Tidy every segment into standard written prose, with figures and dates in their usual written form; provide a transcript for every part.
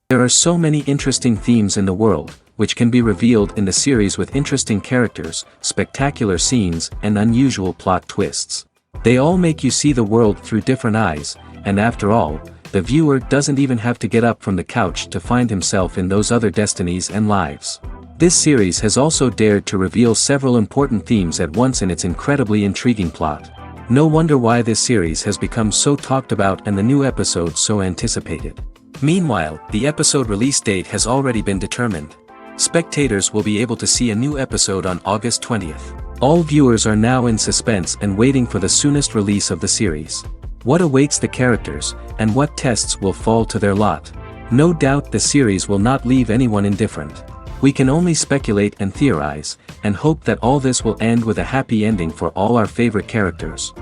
There are so many interesting themes in the world, which can be revealed in the series with interesting characters, spectacular scenes, and unusual plot twists. They all make you see the world through different eyes, and after all, the viewer doesn't even have to get up from the couch to find himself in those other destinies and lives. This series has also dared to reveal several important themes at once in its incredibly intriguing plot. No wonder why this series has become so talked about and the new episodes so anticipated. Meanwhile, the episode release date has already been determined. Spectators will be able to see a new episode on August 20th. All viewers are now in suspense and waiting for the soonest release of the series. What awaits the characters, and what tests will fall to their lot? No doubt the series will not leave anyone indifferent. We can only speculate and theorize, and hope that all this will end with a happy ending for all our favorite characters.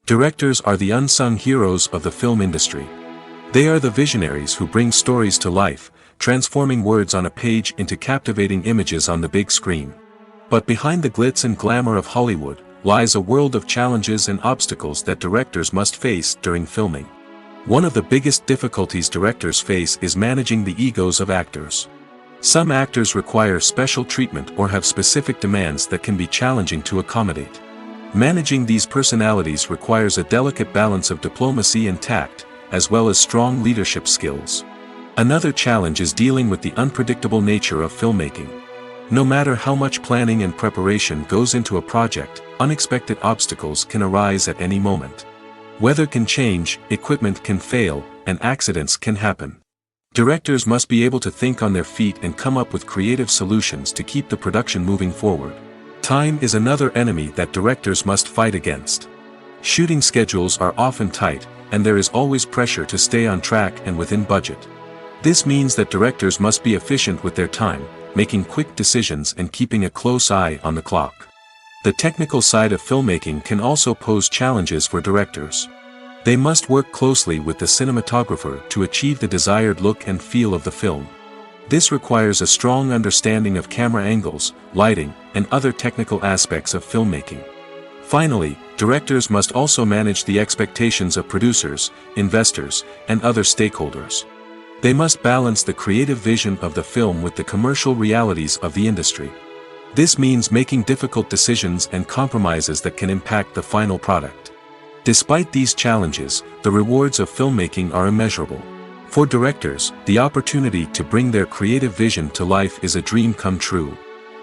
Directors are the unsung heroes of the film industry. They are the visionaries who bring stories to life, transforming words on a page into captivating images on the big screen. But behind the glitz and glamour of Hollywood, lies a world of challenges and obstacles that directors must face during filming. One of the biggest difficulties directors face is managing the egos of actors. Some actors require special treatment or have specific demands that can be challenging to accommodate. Managing these personalities requires a delicate balance of diplomacy and tact, as well as strong leadership skills. Another challenge is dealing with the unpredictable nature of filmmaking. No matter how much planning and preparation goes into a project, unexpected obstacles can arise at any moment. Weather can change, equipment can fail, and accidents can happen. Directors must be able to think on their feet and come up with creative solutions to keep the production moving forward. Time is another enemy that directors must fight against. Shooting schedules are often tight, and there is always pressure to stay on track and within budget. This means that directors must be efficient with their time, making quick decisions and keeping a close eye on the clock. The technical side of filmmaking can also pose challenges for directors. They must work closely with the cinematographer to achieve the desired look and feel of the film. This requires a strong understanding of camera angles, lighting, and other technical aspects of filmmaking. Finally, directors must also manage the expectations of producers, investors, and other stakeholders. They must balance the creative vision of the film with the commercial realities of the industry. This means making difficult decisions and compromises that can impact the final product. Despite these challenges, the rewards of filmmaking are immeasurable. For directors, the opportunity to bring their creative vision to life is a dream come true.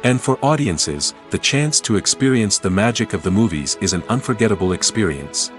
And for audiences, the chance to experience the magic of the movies is an unforgettable experience.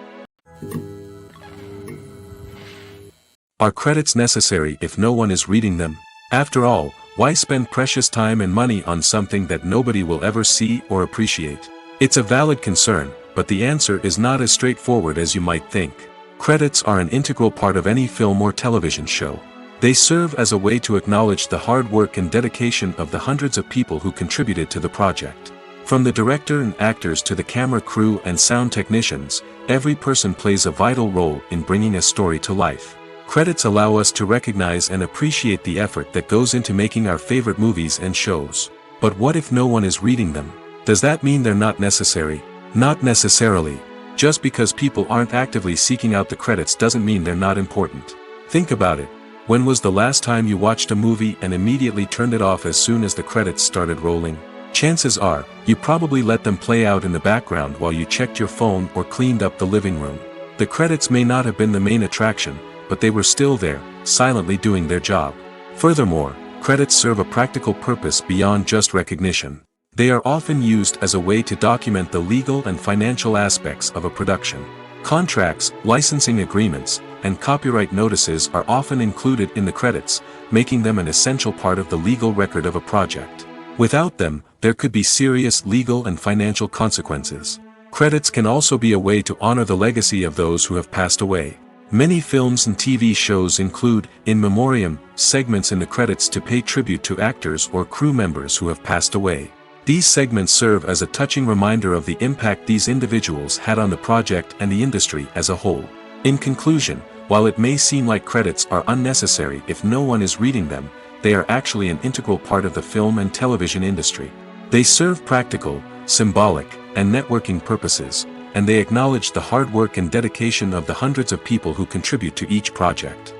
Are credits necessary if no one is reading them? After all, why spend precious time and money on something that nobody will ever see or appreciate? It's a valid concern, but the answer is not as straightforward as you might think. Credits are an integral part of any film or television show. They serve as a way to acknowledge the hard work and dedication of the hundreds of people who contributed to the project. From the director and actors to the camera crew and sound technicians, every person plays a vital role in bringing a story to life. Credits allow us to recognize and appreciate the effort that goes into making our favorite movies and shows. But what if no one is reading them? Does that mean they're not necessary? Not necessarily. Just because people aren't actively seeking out the credits doesn't mean they're not important. Think about it. When was the last time you watched a movie and immediately turned it off as soon as the credits started rolling? Chances are, you probably let them play out in the background while you checked your phone or cleaned up the living room. The credits may not have been the main attraction, but they were still there, silently doing their job. Furthermore, credits serve a practical purpose beyond just recognition. They are often used as a way to document the legal and financial aspects of a production. Contracts, licensing agreements, and copyright notices are often included in the credits, making them an essential part of the legal record of a project. Without them, there could be serious legal and financial consequences. Credits can also be a way to honor the legacy of those who have passed away. Many films and TV shows include, in memoriam, segments in the credits to pay tribute to actors or crew members who have passed away. These segments serve as a touching reminder of the impact these individuals had on the project and the industry as a whole. In conclusion, while it may seem like credits are unnecessary if no one is reading them, they are actually an integral part of the film and television industry. They serve practical, symbolic, and networking purposes, and they acknowledge the hard work and dedication of the hundreds of people who contribute to each project.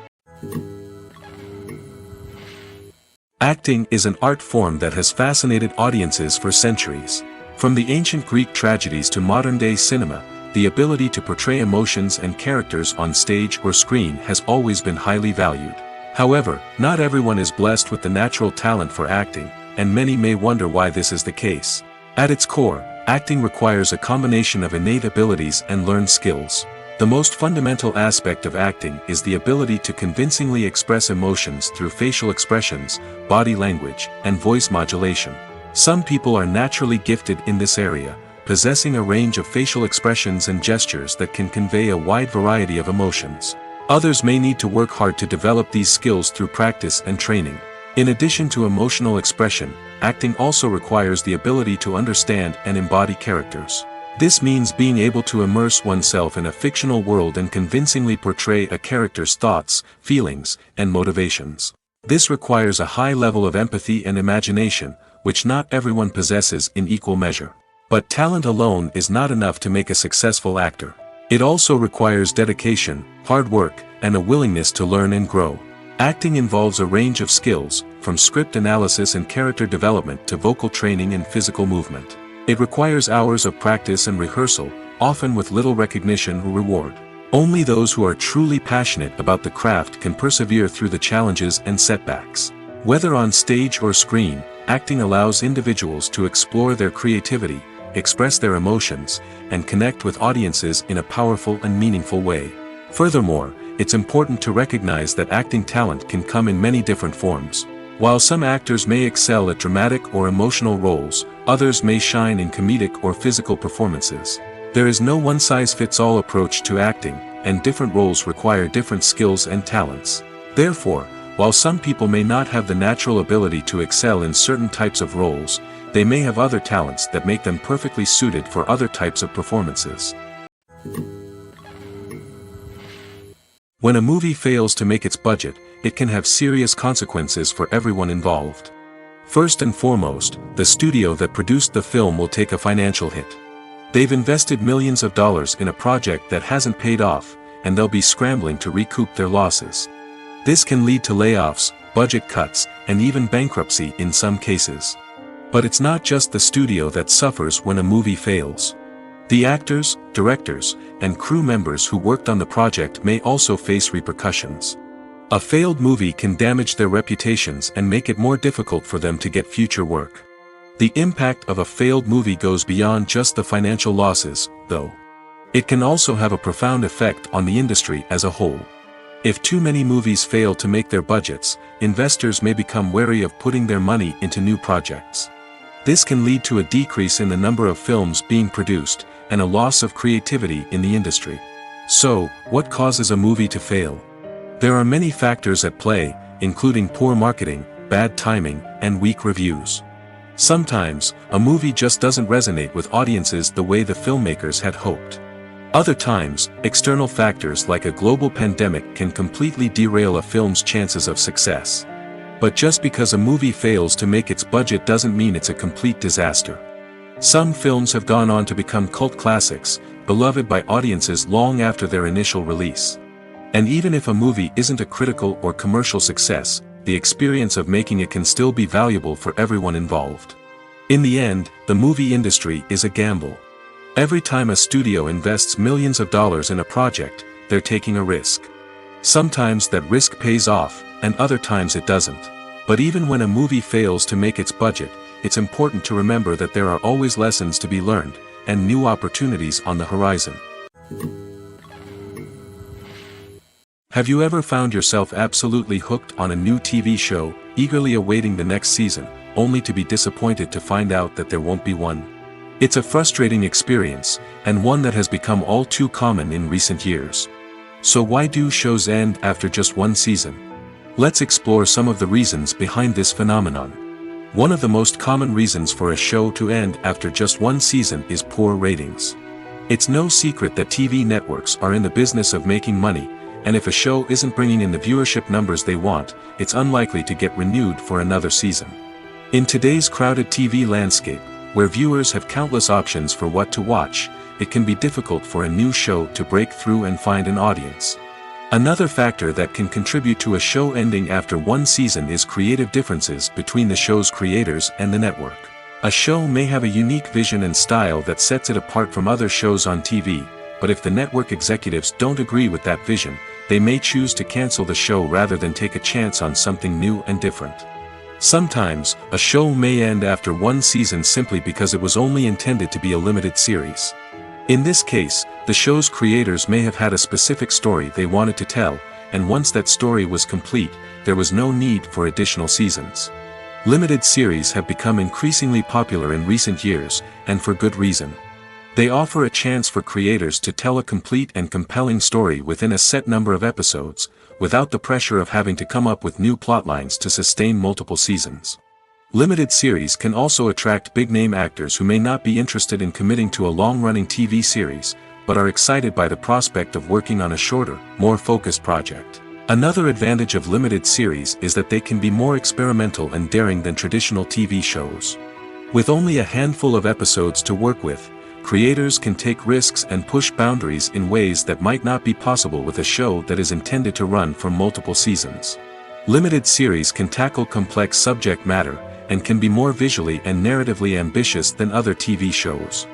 Acting is an art form that has fascinated audiences for centuries. From the ancient Greek tragedies to modern-day cinema, the ability to portray emotions and characters on stage or screen has always been highly valued. However, not everyone is blessed with the natural talent for acting, and many may wonder why this is the case. At its core, acting requires a combination of innate abilities and learned skills. The most fundamental aspect of acting is the ability to convincingly express emotions through facial expressions, body language, and voice modulation. Some people are naturally gifted in this area, possessing a range of facial expressions and gestures that can convey a wide variety of emotions. Others may need to work hard to develop these skills through practice and training. In addition to emotional expression, acting also requires the ability to understand and embody characters. This means being able to immerse oneself in a fictional world and convincingly portray a character's thoughts, feelings, and motivations. This requires a high level of empathy and imagination, which not everyone possesses in equal measure. But talent alone is not enough to make a successful actor. It also requires dedication, hard work, and a willingness to learn and grow. Acting involves a range of skills, from script analysis and character development to vocal training and physical movement. It requires hours of practice and rehearsal, often with little recognition or reward. Only those who are truly passionate about the craft can persevere through the challenges and setbacks. Whether on stage or screen, acting allows individuals to explore their creativity, express their emotions, and connect with audiences in a powerful and meaningful way. Furthermore, it's important to recognize that acting talent can come in many different forms. While some actors may excel at dramatic or emotional roles, others may shine in comedic or physical performances. There is no one-size-fits-all approach to acting, and different roles require different skills and talents. Therefore, while some people may not have the natural ability to excel in certain types of roles, they may have other talents that make them perfectly suited for other types of performances. When a movie fails to make its budget, it can have serious consequences for everyone involved. First and foremost, the studio that produced the film will take a financial hit. They've invested millions of dollars in a project that hasn't paid off, and they'll be scrambling to recoup their losses. This can lead to layoffs, budget cuts, and even bankruptcy in some cases. But it's not just the studio that suffers when a movie fails. The actors, directors, and crew members who worked on the project may also face repercussions. A failed movie can damage their reputations and make it more difficult for them to get future work. The impact of a failed movie goes beyond just the financial losses, though. It can also have a profound effect on the industry as a whole. If too many movies fail to make their budgets, investors may become wary of putting their money into new projects. This can lead to a decrease in the number of films being produced, and a loss of creativity in the industry. So, what causes a movie to fail? There are many factors at play, including poor marketing, bad timing, and weak reviews. Sometimes, a movie just doesn't resonate with audiences the way the filmmakers had hoped. Other times, external factors like a global pandemic can completely derail a film's chances of success. But just because a movie fails to make its budget doesn't mean it's a complete disaster. Some films have gone on to become cult classics, beloved by audiences long after their initial release. And even if a movie isn't a critical or commercial success, the experience of making it can still be valuable for everyone involved. In the end, the movie industry is a gamble. Every time a studio invests millions of dollars in a project, they're taking a risk. Sometimes that risk pays off, and other times it doesn't. But even when a movie fails to make its budget, it's important to remember that there are always lessons to be learned, and new opportunities on the horizon. Have you ever found yourself absolutely hooked on a new TV show, eagerly awaiting the next season, only to be disappointed to find out that there won't be one? It's a frustrating experience, and one that has become all too common in recent years. So why do shows end after just one season? Let's explore some of the reasons behind this phenomenon. One of the most common reasons for a show to end after just one season is poor ratings. It's no secret that TV networks are in the business of making money, and if a show isn't bringing in the viewership numbers they want, it's unlikely to get renewed for another season. In today's crowded TV landscape, where viewers have countless options for what to watch, it can be difficult for a new show to break through and find an audience. Another factor that can contribute to a show ending after one season is creative differences between the show's creators and the network. A show may have a unique vision and style that sets it apart from other shows on TV, but if the network executives don't agree with that vision, they may choose to cancel the show rather than take a chance on something new and different. Sometimes, a show may end after one season simply because it was only intended to be a limited series. In this case, the show's creators may have had a specific story they wanted to tell, and once that story was complete, there was no need for additional seasons. Limited series have become increasingly popular in recent years, and for good reason. They offer a chance for creators to tell a complete and compelling story within a set number of episodes, without the pressure of having to come up with new plotlines to sustain multiple seasons. Limited series can also attract big-name actors who may not be interested in committing to a long-running TV series, but are excited by the prospect of working on a shorter, more focused project. Another advantage of limited series is that they can be more experimental and daring than traditional TV shows. With only a handful of episodes to work with, creators can take risks and push boundaries in ways that might not be possible with a show that is intended to run for multiple seasons. Limited series can tackle complex subject matter, and can be more visually and narratively ambitious than other TV shows.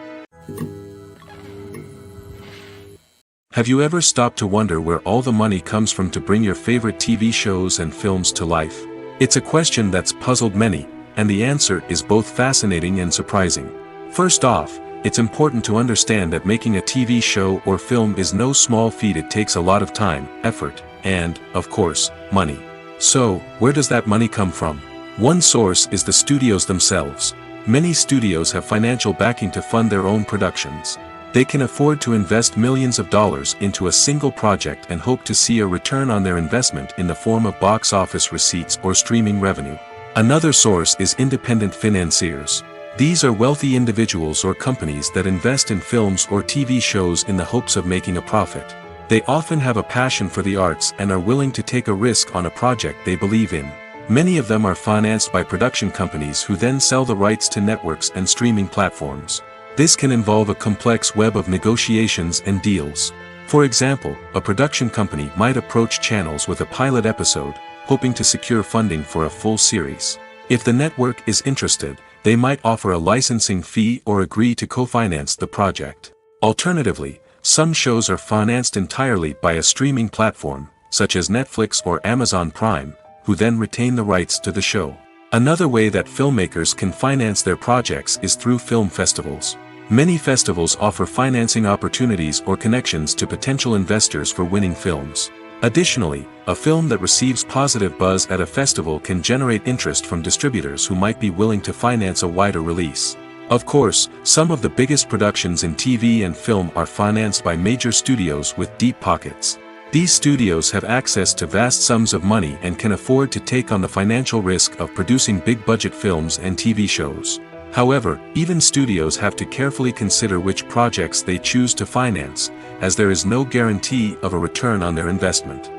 Have you ever stopped to wonder where all the money comes from to bring your favorite TV shows and films to life? It's a question that's puzzled many, and the answer is both fascinating and surprising. First off, it's important to understand that making a TV show or film is no small feat. It takes a lot of time, effort, and, of course, money. So, where does that money come from? One source is the studios themselves. Many studios have financial backing to fund their own productions. They can afford to invest millions of dollars into a single project and hope to see a return on their investment in the form of box office receipts or streaming revenue. Another source is independent financiers. These are wealthy individuals or companies that invest in films or TV shows in the hopes of making a profit. They often have a passion for the arts and are willing to take a risk on a project they believe in. Many of them are financed by production companies who then sell the rights to networks and streaming platforms. This can involve a complex web of negotiations and deals. For example, a production company might approach channels with a pilot episode, hoping to secure funding for a full series. If the network is interested, they might offer a licensing fee or agree to co-finance the project. Alternatively, some shows are financed entirely by a streaming platform, such as Netflix or Amazon Prime, who then retain the rights to the show. Another way that filmmakers can finance their projects is through film festivals. Many festivals offer financing opportunities or connections to potential investors for winning films. Additionally, a film that receives positive buzz at a festival can generate interest from distributors who might be willing to finance a wider release. Of course, some of the biggest productions in TV and film are financed by major studios with deep pockets. These studios have access to vast sums of money and can afford to take on the financial risk of producing big-budget films and TV shows. However, even studios have to carefully consider which projects they choose to finance, as there is no guarantee of a return on their investment.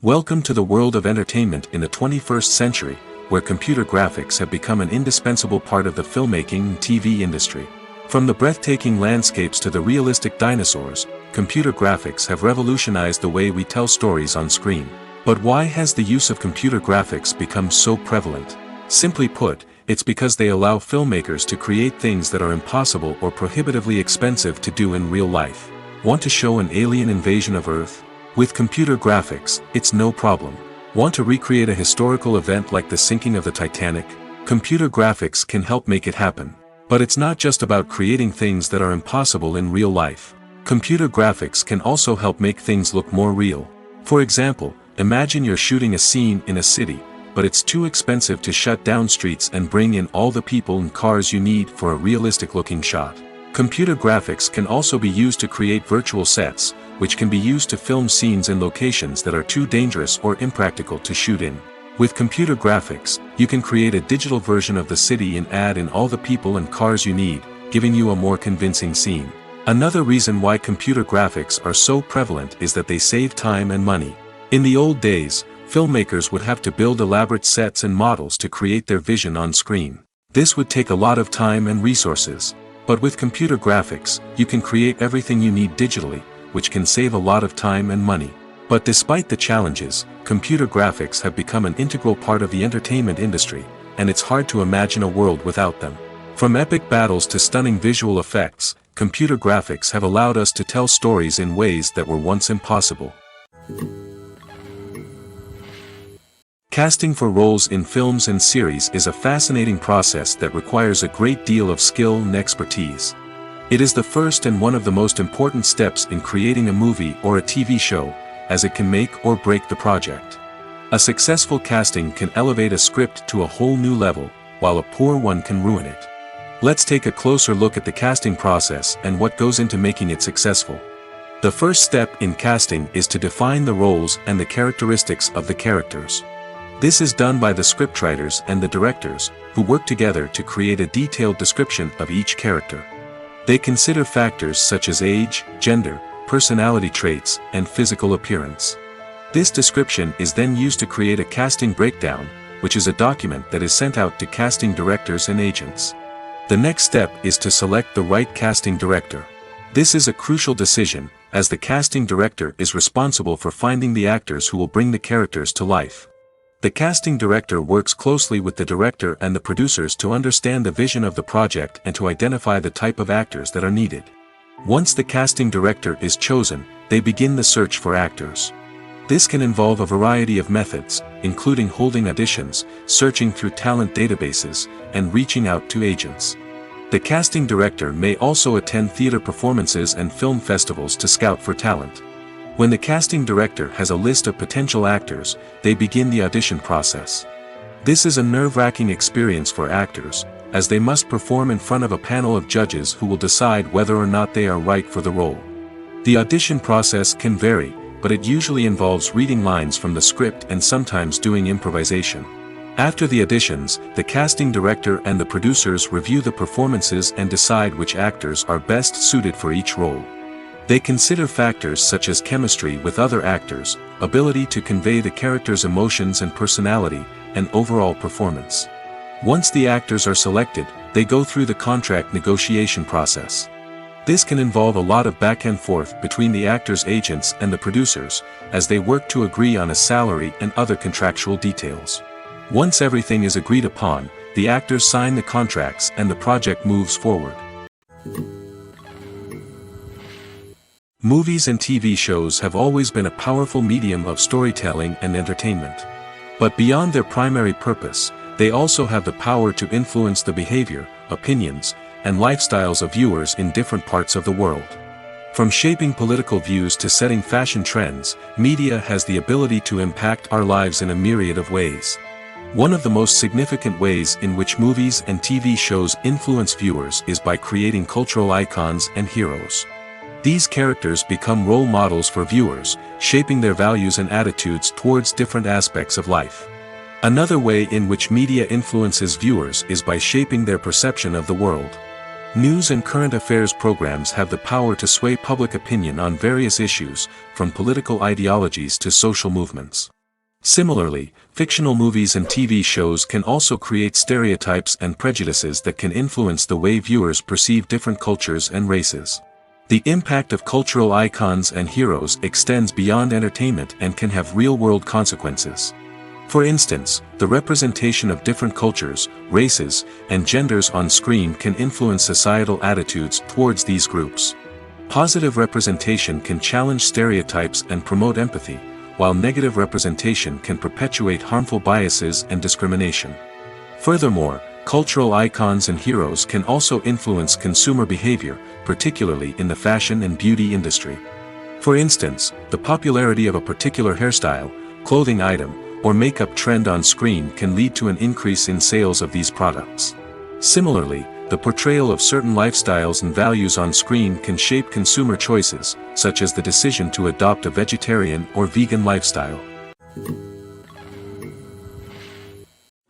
Welcome to the world of entertainment in the 21st century, where computer graphics have become an indispensable part of the filmmaking and TV industry. From the breathtaking landscapes to the realistic dinosaurs, computer graphics have revolutionized the way we tell stories on screen. But why has the use of computer graphics become so prevalent? Simply put, it's because they allow filmmakers to create things that are impossible or prohibitively expensive to do in real life. Want to show an alien invasion of Earth? With computer graphics, it's no problem. Want to recreate a historical event like the sinking of the Titanic? Computer graphics can help make it happen. But it's not just about creating things that are impossible in real life. Computer graphics can also help make things look more real. For example, imagine you're shooting a scene in a city, but it's too expensive to shut down streets and bring in all the people and cars you need for a realistic-looking shot. Computer graphics can also be used to create virtual sets, which can be used to film scenes in locations that are too dangerous or impractical to shoot in. With computer graphics, you can create a digital version of the city and add in all the people and cars you need, giving you a more convincing scene. Another reason why computer graphics are so prevalent is that they save time and money. In the old days, filmmakers would have to build elaborate sets and models to create their vision on screen. This would take a lot of time and resources. But with computer graphics, you can create everything you need digitally, which can save a lot of time and money. But despite the challenges, computer graphics have become an integral part of the entertainment industry, and it's hard to imagine a world without them. From epic battles to stunning visual effects, computer graphics have allowed us to tell stories in ways that were once impossible. Casting for roles in films and series is a fascinating process that requires a great deal of skill and expertise. It is the first and one of the most important steps in creating a movie or a TV show, as it can make or break the project. A successful casting can elevate a script to a whole new level, while a poor one can ruin it. Let's take a closer look at the casting process and what goes into making it successful. The first step in casting is to define the roles and the characteristics of the characters. This is done by the scriptwriters and the directors, who work together to create a detailed description of each character. They consider factors such as age, gender, personality traits, and physical appearance. This description is then used to create a casting breakdown, which is a document that is sent out to casting directors and agents. The next step is to select the right casting director. This is a crucial decision, as the casting director is responsible for finding the actors who will bring the characters to life. The casting director works closely with the director and the producers to understand the vision of the project and to identify the type of actors that are needed. Once the casting director is chosen, they begin the search for actors. This can involve a variety of methods, including holding auditions, searching through talent databases, and reaching out to agents. The casting director may also attend theater performances and film festivals to scout for talent. When the casting director has a list of potential actors, they begin the audition process. This is a nerve-wracking experience for actors, as they must perform in front of a panel of judges who will decide whether or not they are right for the role. The audition process can vary, but it usually involves reading lines from the script and sometimes doing improvisation. After the auditions, the casting director and the producers review the performances and decide which actors are best suited for each role. They consider factors such as chemistry with other actors, ability to convey the character's emotions and personality, and overall performance. Once the actors are selected, they go through the contract negotiation process. This can involve a lot of back and forth between the actors' agents and the producers, as they work to agree on a salary and other contractual details. Once everything is agreed upon, the actors sign the contracts and the project moves forward. Movies and TV shows have always been a powerful medium of storytelling and entertainment. But beyond their primary purpose, they also have the power to influence the behavior, opinions, and lifestyles of viewers in different parts of the world. From shaping political views to setting fashion trends, media has the ability to impact our lives in a myriad of ways. One of the most significant ways in which movies and TV shows influence viewers is by creating cultural icons and heroes. These characters become role models for viewers, shaping their values and attitudes towards different aspects of life. Another way in which media influences viewers is by shaping their perception of the world. News and current affairs programs have the power to sway public opinion on various issues, from political ideologies to social movements. Similarly, fictional movies and TV shows can also create stereotypes and prejudices that can influence the way viewers perceive different cultures and races. The impact of cultural icons and heroes extends beyond entertainment and can have real-world consequences. For instance, the representation of different cultures, races, and genders on screen can influence societal attitudes towards these groups. Positive representation can challenge stereotypes and promote empathy, while negative representation can perpetuate harmful biases and discrimination. Furthermore, cultural icons and heroes can also influence consumer behavior, particularly in the fashion and beauty industry. For instance, the popularity of a particular hairstyle, clothing item, or makeup trend on screen can lead to an increase in sales of these products. Similarly, the portrayal of certain lifestyles and values on screen can shape consumer choices, such as the decision to adopt a vegetarian or vegan lifestyle.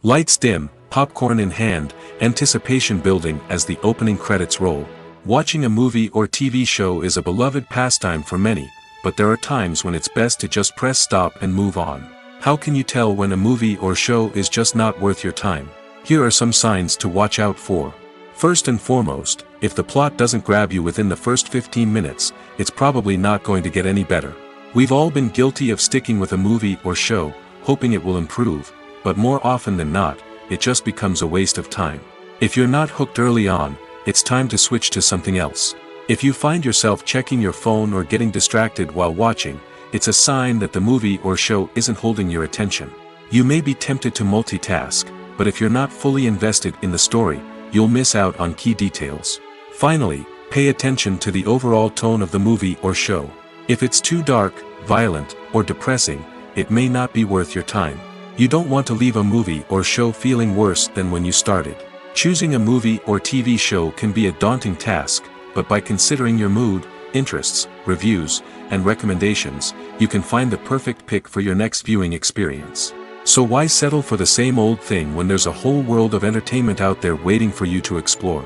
Lights dim, popcorn in hand, anticipation building as the opening credits roll. Watching a movie or TV show is a beloved pastime for many, but there are times when it's best to just press stop and move on. How can you tell when a movie or show is just not worth your time? Here are some signs to watch out for. First and foremost, if the plot doesn't grab you within the first 15 minutes, it's probably not going to get any better. We've all been guilty of sticking with a movie or show, hoping it will improve, but more often than not, it just becomes a waste of time. If you're not hooked early on, it's time to switch to something else. If you find yourself checking your phone or getting distracted while watching, it's a sign that the movie or show isn't holding your attention. You may be tempted to multitask, but if you're not fully invested in the story, you'll miss out on key details. Finally, pay attention to the overall tone of the movie or show. If it's too dark, violent, or depressing, it may not be worth your time. You don't want to leave a movie or show feeling worse than when you started. Choosing a movie or TV show can be a daunting task, but by considering your mood, interests, reviews, and recommendations, you can find the perfect pick for your next viewing experience. So why settle for the same old thing when there's a whole world of entertainment out there waiting for you to explore?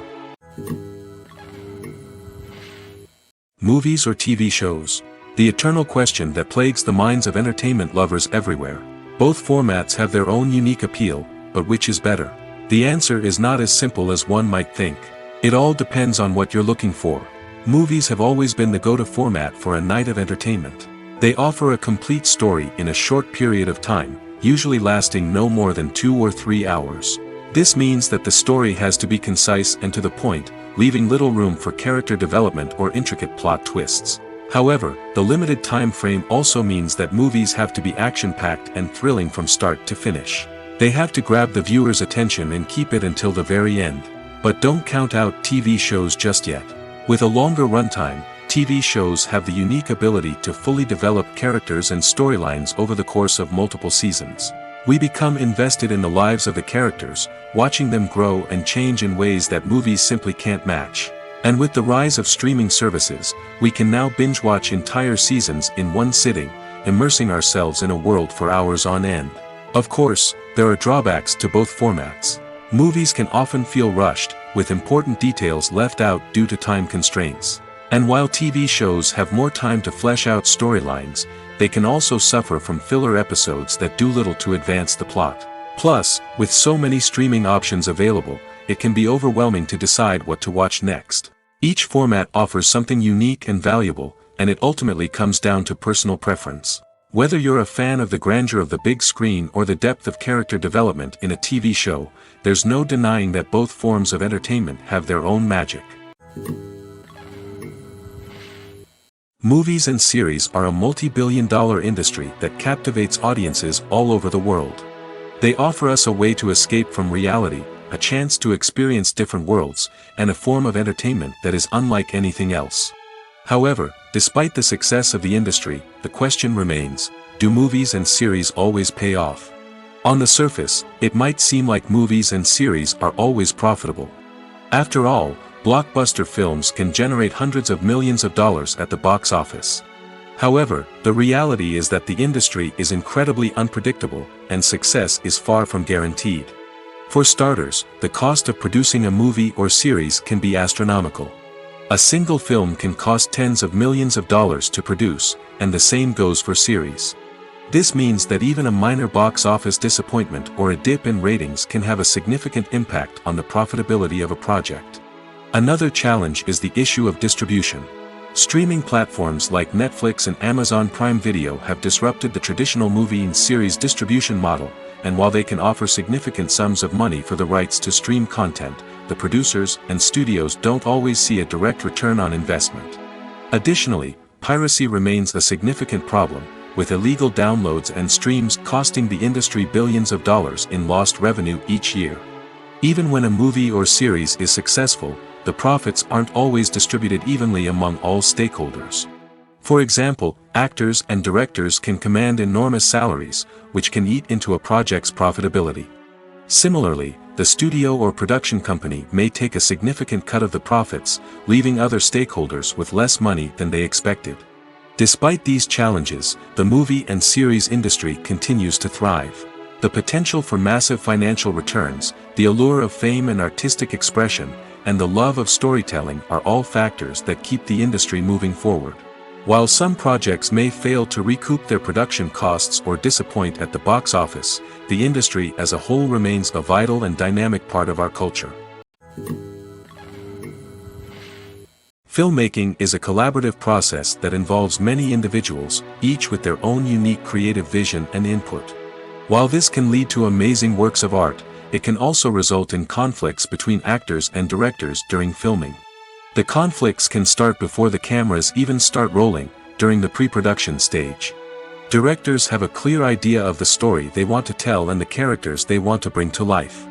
Movies or TV shows? The eternal question that plagues the minds of entertainment lovers everywhere. Both formats have their own unique appeal, but which is better? The answer is not as simple as one might think. It all depends on what you're looking for. Movies have always been the go-to format for a night of entertainment. They offer a complete story in a short period of time, usually lasting no more than 2 or 3 hours. This means that the story has to be concise and to the point, leaving little room for character development or intricate plot twists. However, the limited time frame also means that movies have to be action-packed and thrilling from start to finish. They have to grab the viewer's attention and keep it until the very end. But don't count out TV shows just yet. With a longer runtime, TV shows have the unique ability to fully develop characters and storylines over the course of multiple seasons. We become invested in the lives of the characters, watching them grow and change in ways that movies simply can't match. And with the rise of streaming services, we can now binge-watch entire seasons in one sitting, immersing ourselves in a world for hours on end. Of course, there are drawbacks to both formats. Movies can often feel rushed, with important details left out due to time constraints. And while TV shows have more time to flesh out storylines, they can also suffer from filler episodes that do little to advance the plot. Plus, with so many streaming options available, it can be overwhelming to decide what to watch next. Each format offers something unique and valuable, and it ultimately comes down to personal preference. Whether you're a fan of the grandeur of the big screen or the depth of character development in a TV show, there's no denying that both forms of entertainment have their own magic. Movies and series are a multi-billion-dollar industry that captivates audiences all over the world. They offer us a way to escape from reality, a chance to experience different worlds, and a form of entertainment that is unlike anything else. However, despite the success of the industry, the question remains, do movies and series always pay off? On the surface, it might seem like movies and series are always profitable. After all, blockbuster films can generate hundreds of millions of dollars at the box office. However, the reality is that the industry is incredibly unpredictable, and success is far from guaranteed. For starters, the cost of producing a movie or series can be astronomical. A single film can cost tens of millions of dollars to produce, and the same goes for series. This means that even a minor box office disappointment or a dip in ratings can have a significant impact on the profitability of a project. Another challenge is the issue of distribution. Streaming platforms like Netflix and Amazon Prime Video have disrupted the traditional movie and series distribution model, and while they can offer significant sums of money for the rights to stream content, the producers and studios don't always see a direct return on investment. Additionally, piracy remains a significant problem, with illegal downloads and streams costing the industry billions of dollars in lost revenue each year. Even when a movie or series is successful, the profits aren't always distributed evenly among all stakeholders. For example, actors and directors can command enormous salaries, which can eat into a project's profitability. Similarly, the studio or production company may take a significant cut of the profits, leaving other stakeholders with less money than they expected. Despite these challenges, the movie and series industry continues to thrive. The potential for massive financial returns, the allure of fame and artistic expression, and the love of storytelling are all factors that keep the industry moving forward. While some projects may fail to recoup their production costs or disappoint at the box office, the industry as a whole remains a vital and dynamic part of our culture. Filmmaking is a collaborative process that involves many individuals, each with their own unique creative vision and input. While this can lead to amazing works of art, it can also result in conflicts between actors and directors during filming. The conflicts can start before the cameras even start rolling, during the pre-production stage. Directors have a clear idea of the story they want to tell and the characters they want to bring to life.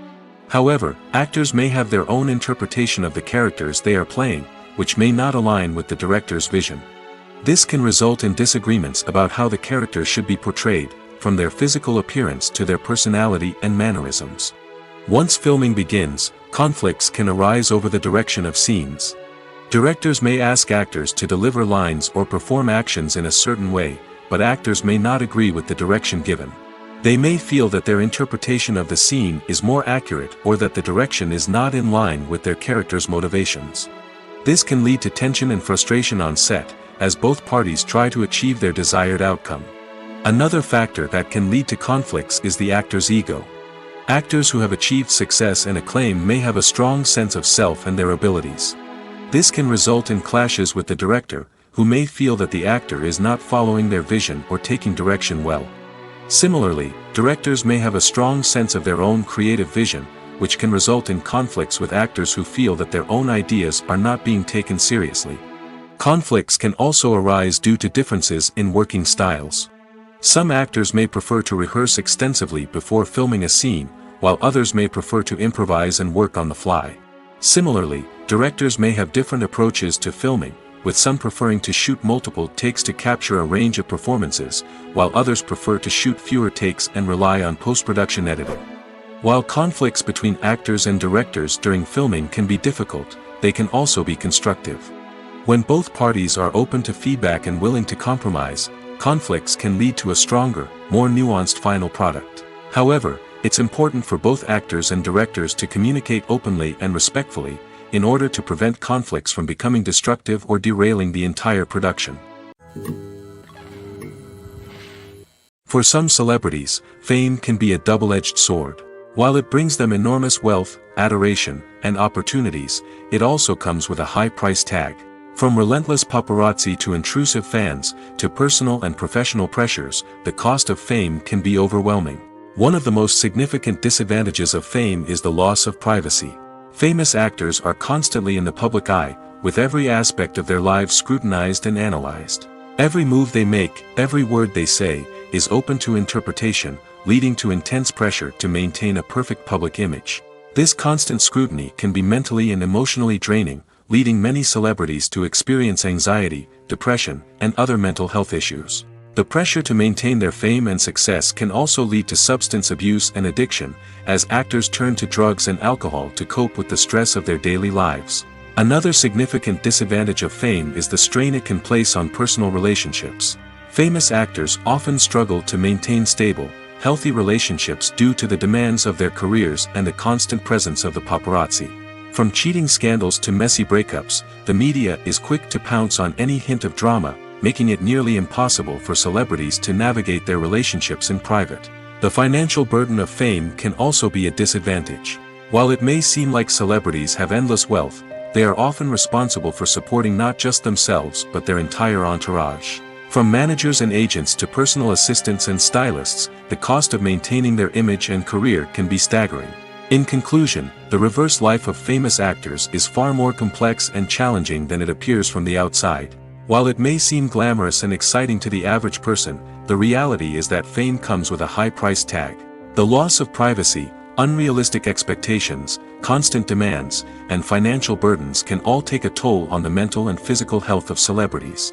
However, actors may have their own interpretation of the characters they are playing, which may not align with the director's vision. This can result in disagreements about how the characters should be portrayed, from their physical appearance to their personality and mannerisms. Once filming begins, conflicts can arise over the direction of scenes. Directors may ask actors to deliver lines or perform actions in a certain way, but actors may not agree with the direction given. They may feel that their interpretation of the scene is more accurate or that the direction is not in line with their character's motivations. This can lead to tension and frustration on set, as both parties try to achieve their desired outcome. Another factor that can lead to conflicts is the actor's ego. Actors who have achieved success and acclaim may have a strong sense of self and their abilities. This can result in clashes with the director, who may feel that the actor is not following their vision or taking direction well. Similarly, directors may have a strong sense of their own creative vision, which can result in conflicts with actors who feel that their own ideas are not being taken seriously. Conflicts can also arise due to differences in working styles. Some actors may prefer to rehearse extensively before filming a scene, while others may prefer to improvise and work on the fly. Similarly, directors may have different approaches to filming, with some preferring to shoot multiple takes to capture a range of performances, while others prefer to shoot fewer takes and rely on post-production editing. While conflicts between actors and directors during filming can be difficult, they can also be constructive. When both parties are open to feedback and willing to compromise, conflicts can lead to a stronger, more nuanced final product. However, it's important for both actors and directors to communicate openly and respectfully, in order to prevent conflicts from becoming destructive or derailing the entire production. For some celebrities, fame can be a double-edged sword. While it brings them enormous wealth, adoration, and opportunities, it also comes with a high price tag. From relentless paparazzi to intrusive fans, to personal and professional pressures, the cost of fame can be overwhelming. One of the most significant disadvantages of fame is the loss of privacy. Famous actors are constantly in the public eye, with every aspect of their lives scrutinized and analyzed. Every move they make, every word they say, is open to interpretation, leading to intense pressure to maintain a perfect public image. This constant scrutiny can be mentally and emotionally draining, leading many celebrities to experience anxiety, depression, and other mental health issues. The pressure to maintain their fame and success can also lead to substance abuse and addiction, as actors turn to drugs and alcohol to cope with the stress of their daily lives. Another significant disadvantage of fame is the strain it can place on personal relationships. Famous actors often struggle to maintain stable, healthy relationships due to the demands of their careers and the constant presence of the paparazzi. From cheating scandals to messy breakups, the media is quick to pounce on any hint of drama, making it nearly impossible for celebrities to navigate their relationships in private. The financial burden of fame can also be a disadvantage. While it may seem like celebrities have endless wealth, they are often responsible for supporting not just themselves but their entire entourage. From managers and agents to personal assistants and stylists, the cost of maintaining their image and career can be staggering. In conclusion, the reverse life of famous actors is far more complex and challenging than it appears from the outside. While it may seem glamorous and exciting to the average person, the reality is that fame comes with a high price tag. The loss of privacy, unrealistic expectations, constant demands, and financial burdens can all take a toll on the mental and physical health of celebrities.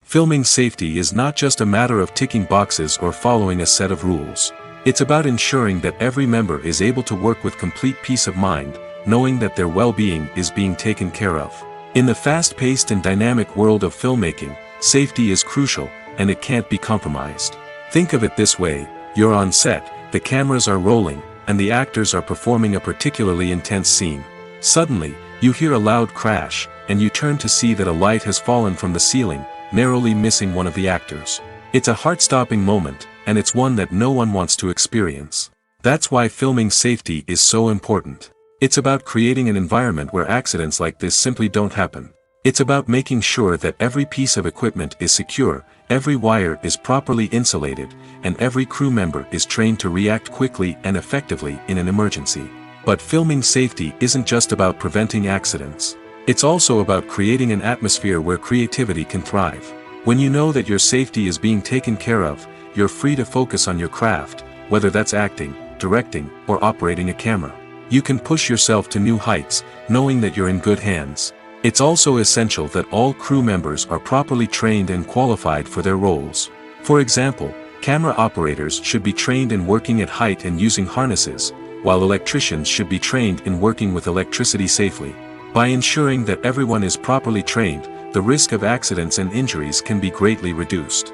Filming safety is not just a matter of ticking boxes or following a set of rules. It's about ensuring that every member is able to work with complete peace of mind, knowing that their well-being is being taken care of. In the fast-paced and dynamic world of filmmaking, safety is crucial, and it can't be compromised. Think of it this way: you're on set, the cameras are rolling, and the actors are performing a particularly intense scene. Suddenly, you hear a loud crash, and you turn to see that a light has fallen from the ceiling, narrowly missing one of the actors. It's a heart-stopping moment, and it's one that no one wants to experience. That's why filming safety is so important. It's about creating an environment where accidents like this simply don't happen. It's about making sure that every piece of equipment is secure, every wire is properly insulated, and every crew member is trained to react quickly and effectively in an emergency. But filming safety isn't just about preventing accidents. It's also about creating an atmosphere where creativity can thrive. When you know that your safety is being taken care of, you're free to focus on your craft, whether that's acting, directing, or operating a camera. You can push yourself to new heights, knowing that you're in good hands. It's also essential that all crew members are properly trained and qualified for their roles. For example, camera operators should be trained in working at height and using harnesses, while electricians should be trained in working with electricity safely. By ensuring that everyone is properly trained, the risk of accidents and injuries can be greatly reduced.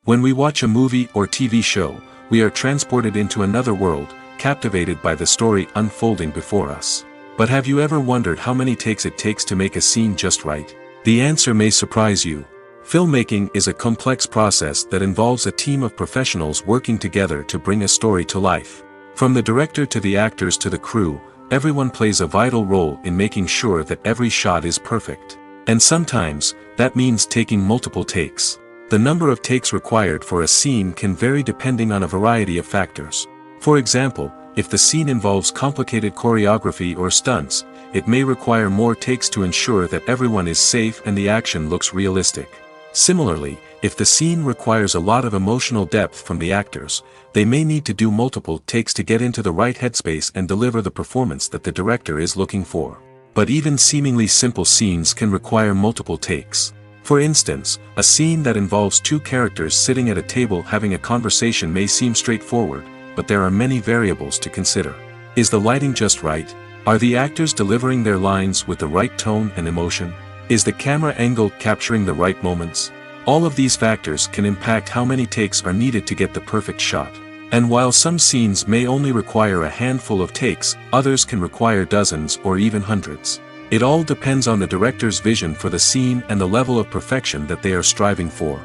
When we watch a movie or TV show, we are transported into another world, captivated by the story unfolding before us. But have you ever wondered how many takes it takes to make a scene just right? The answer may surprise you. Filmmaking is a complex process that involves a team of professionals working together to bring a story to life. From the director to the actors to the crew, everyone plays a vital role in making sure that every shot is perfect. And sometimes, that means taking multiple takes. The number of takes required for a scene can vary depending on a variety of factors. For example, if the scene involves complicated choreography or stunts, it may require more takes to ensure that everyone is safe and the action looks realistic. Similarly, if the scene requires a lot of emotional depth from the actors, they may need to do multiple takes to get into the right headspace and deliver the performance that the director is looking for. But even seemingly simple scenes can require multiple takes. For instance, a scene that involves two characters sitting at a table having a conversation may seem straightforward, but there are many variables to consider. Is the lighting just right? Are the actors delivering their lines with the right tone and emotion? Is the camera angle capturing the right moments? All of these factors can impact how many takes are needed to get the perfect shot. And while some scenes may only require a handful of takes, others can require dozens or even hundreds. It all depends on the director's vision for the scene and the level of perfection that they are striving for.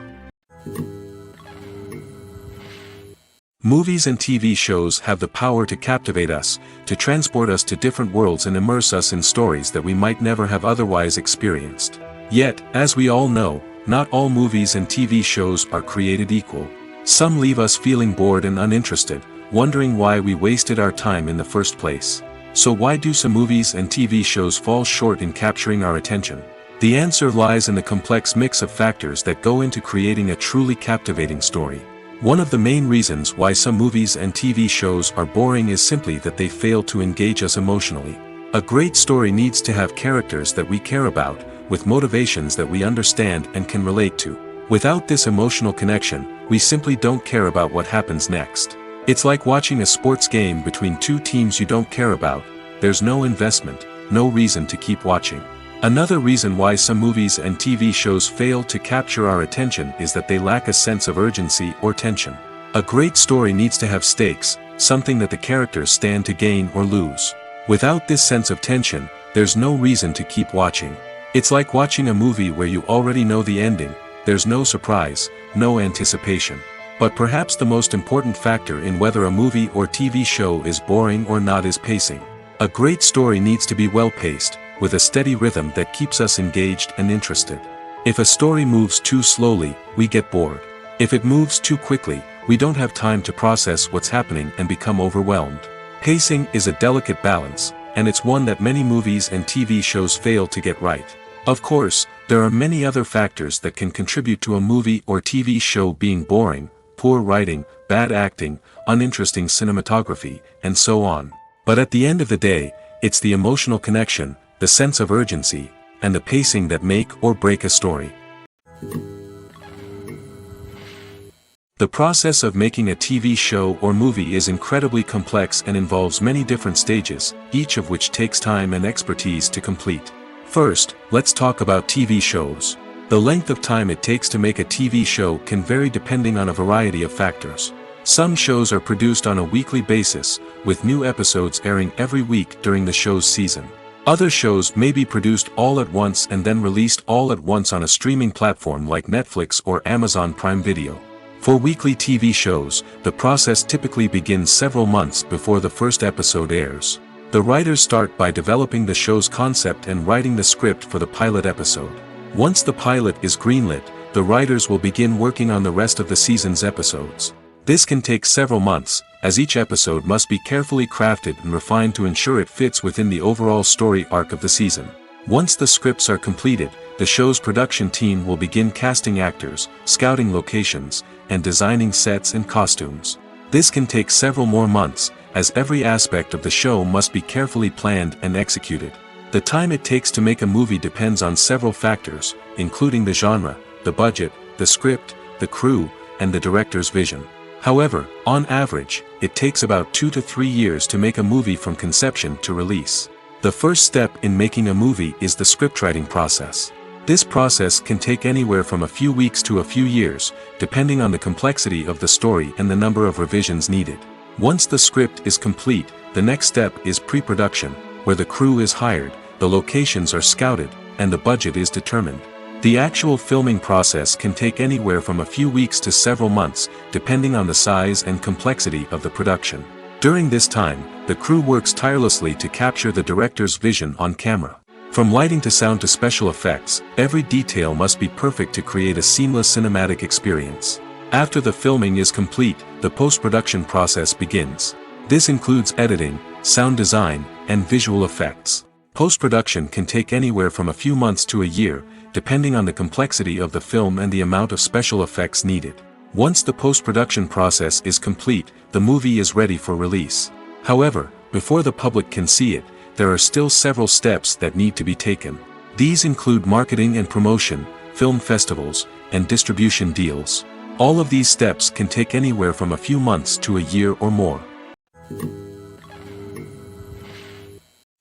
Movies and TV shows have the power to captivate us, to transport us to different worlds and immerse us in stories that we might never have otherwise experienced. Yet, as we all know, not all movies and TV shows are created equal. Some leave us feeling bored and uninterested, wondering why we wasted our time in the first place. So why do some movies and TV shows fall short in capturing our attention? The answer lies in the complex mix of factors that go into creating a truly captivating story. One of the main reasons why some movies and TV shows are boring is simply that they fail to engage us emotionally. A great story needs to have characters that we care about, with motivations that we understand and can relate to. Without this emotional connection, we simply don't care about what happens next. It's like watching a sports game between two teams you don't care about. There's no investment, no reason to keep watching. Another reason why some movies and TV shows fail to capture our attention is that they lack a sense of urgency or tension. A great story needs to have stakes, something that the characters stand to gain or lose. Without this sense of tension, there's no reason to keep watching. It's like watching a movie where you already know the ending. There's no surprise, no anticipation. But perhaps the most important factor in whether a movie or TV show is boring or not is pacing. A great story needs to be well-paced, with a steady rhythm that keeps us engaged and interested. If a story moves too slowly, we get bored. If it moves too quickly, we don't have time to process what's happening and become overwhelmed. Pacing is a delicate balance, and it's one that many movies and TV shows fail to get right. Of course, there are many other factors that can contribute to a movie or TV show being boring: poor writing, bad acting, uninteresting cinematography, and so on. But at the end of the day, it's the emotional connection, the sense of urgency, and the pacing that make or break a story. The process of making a TV show or movie is incredibly complex and involves many different stages, each of which takes time and expertise to complete. First, let's talk about TV shows. The length of time it takes to make a TV show can vary depending on a variety of factors. Some shows are produced on a weekly basis, with new episodes airing every week during the show's season. Other shows may be produced all at once and then released all at once on a streaming platform like Netflix or Amazon Prime Video. For weekly TV shows, the process typically begins several months before the first episode airs. The writers start by developing the show's concept and writing the script for the pilot episode. Once the pilot is greenlit, the writers will begin working on the rest of the season's episodes. This can take several months, as each episode must be carefully crafted and refined to ensure it fits within the overall story arc of the season. Once the scripts are completed, the show's production team will begin casting actors, scouting locations, and designing sets and costumes. This can take several more months, as every aspect of the show must be carefully planned and executed. The time it takes to make a movie depends on several factors, including the genre, the budget, the script, the crew, and the director's vision. However, on average, it takes about 2 to 3 years to make a movie from conception to release. The first step in making a movie is the scriptwriting process. This process can take anywhere from a few weeks to a few years, depending on the complexity of the story and the number of revisions needed. Once the script is complete, the next step is pre-production, where the crew is hired, the locations are scouted, and the budget is determined. The actual filming process can take anywhere from a few weeks to several months, depending on the size and complexity of the production. During this time, the crew works tirelessly to capture the director's vision on camera. From lighting to sound to special effects, every detail must be perfect to create a seamless cinematic experience. After the filming is complete, the post-production process begins. This includes editing, sound design, and visual effects. Post-production can take anywhere from a few months to a year, depending on the complexity of the film and the amount of special effects needed. Once the post-production process is complete, the movie is ready for release. However, before the public can see it, there are still several steps that need to be taken. These include marketing and promotion, film festivals, and distribution deals. All of these steps can take anywhere from a few months to a year or more.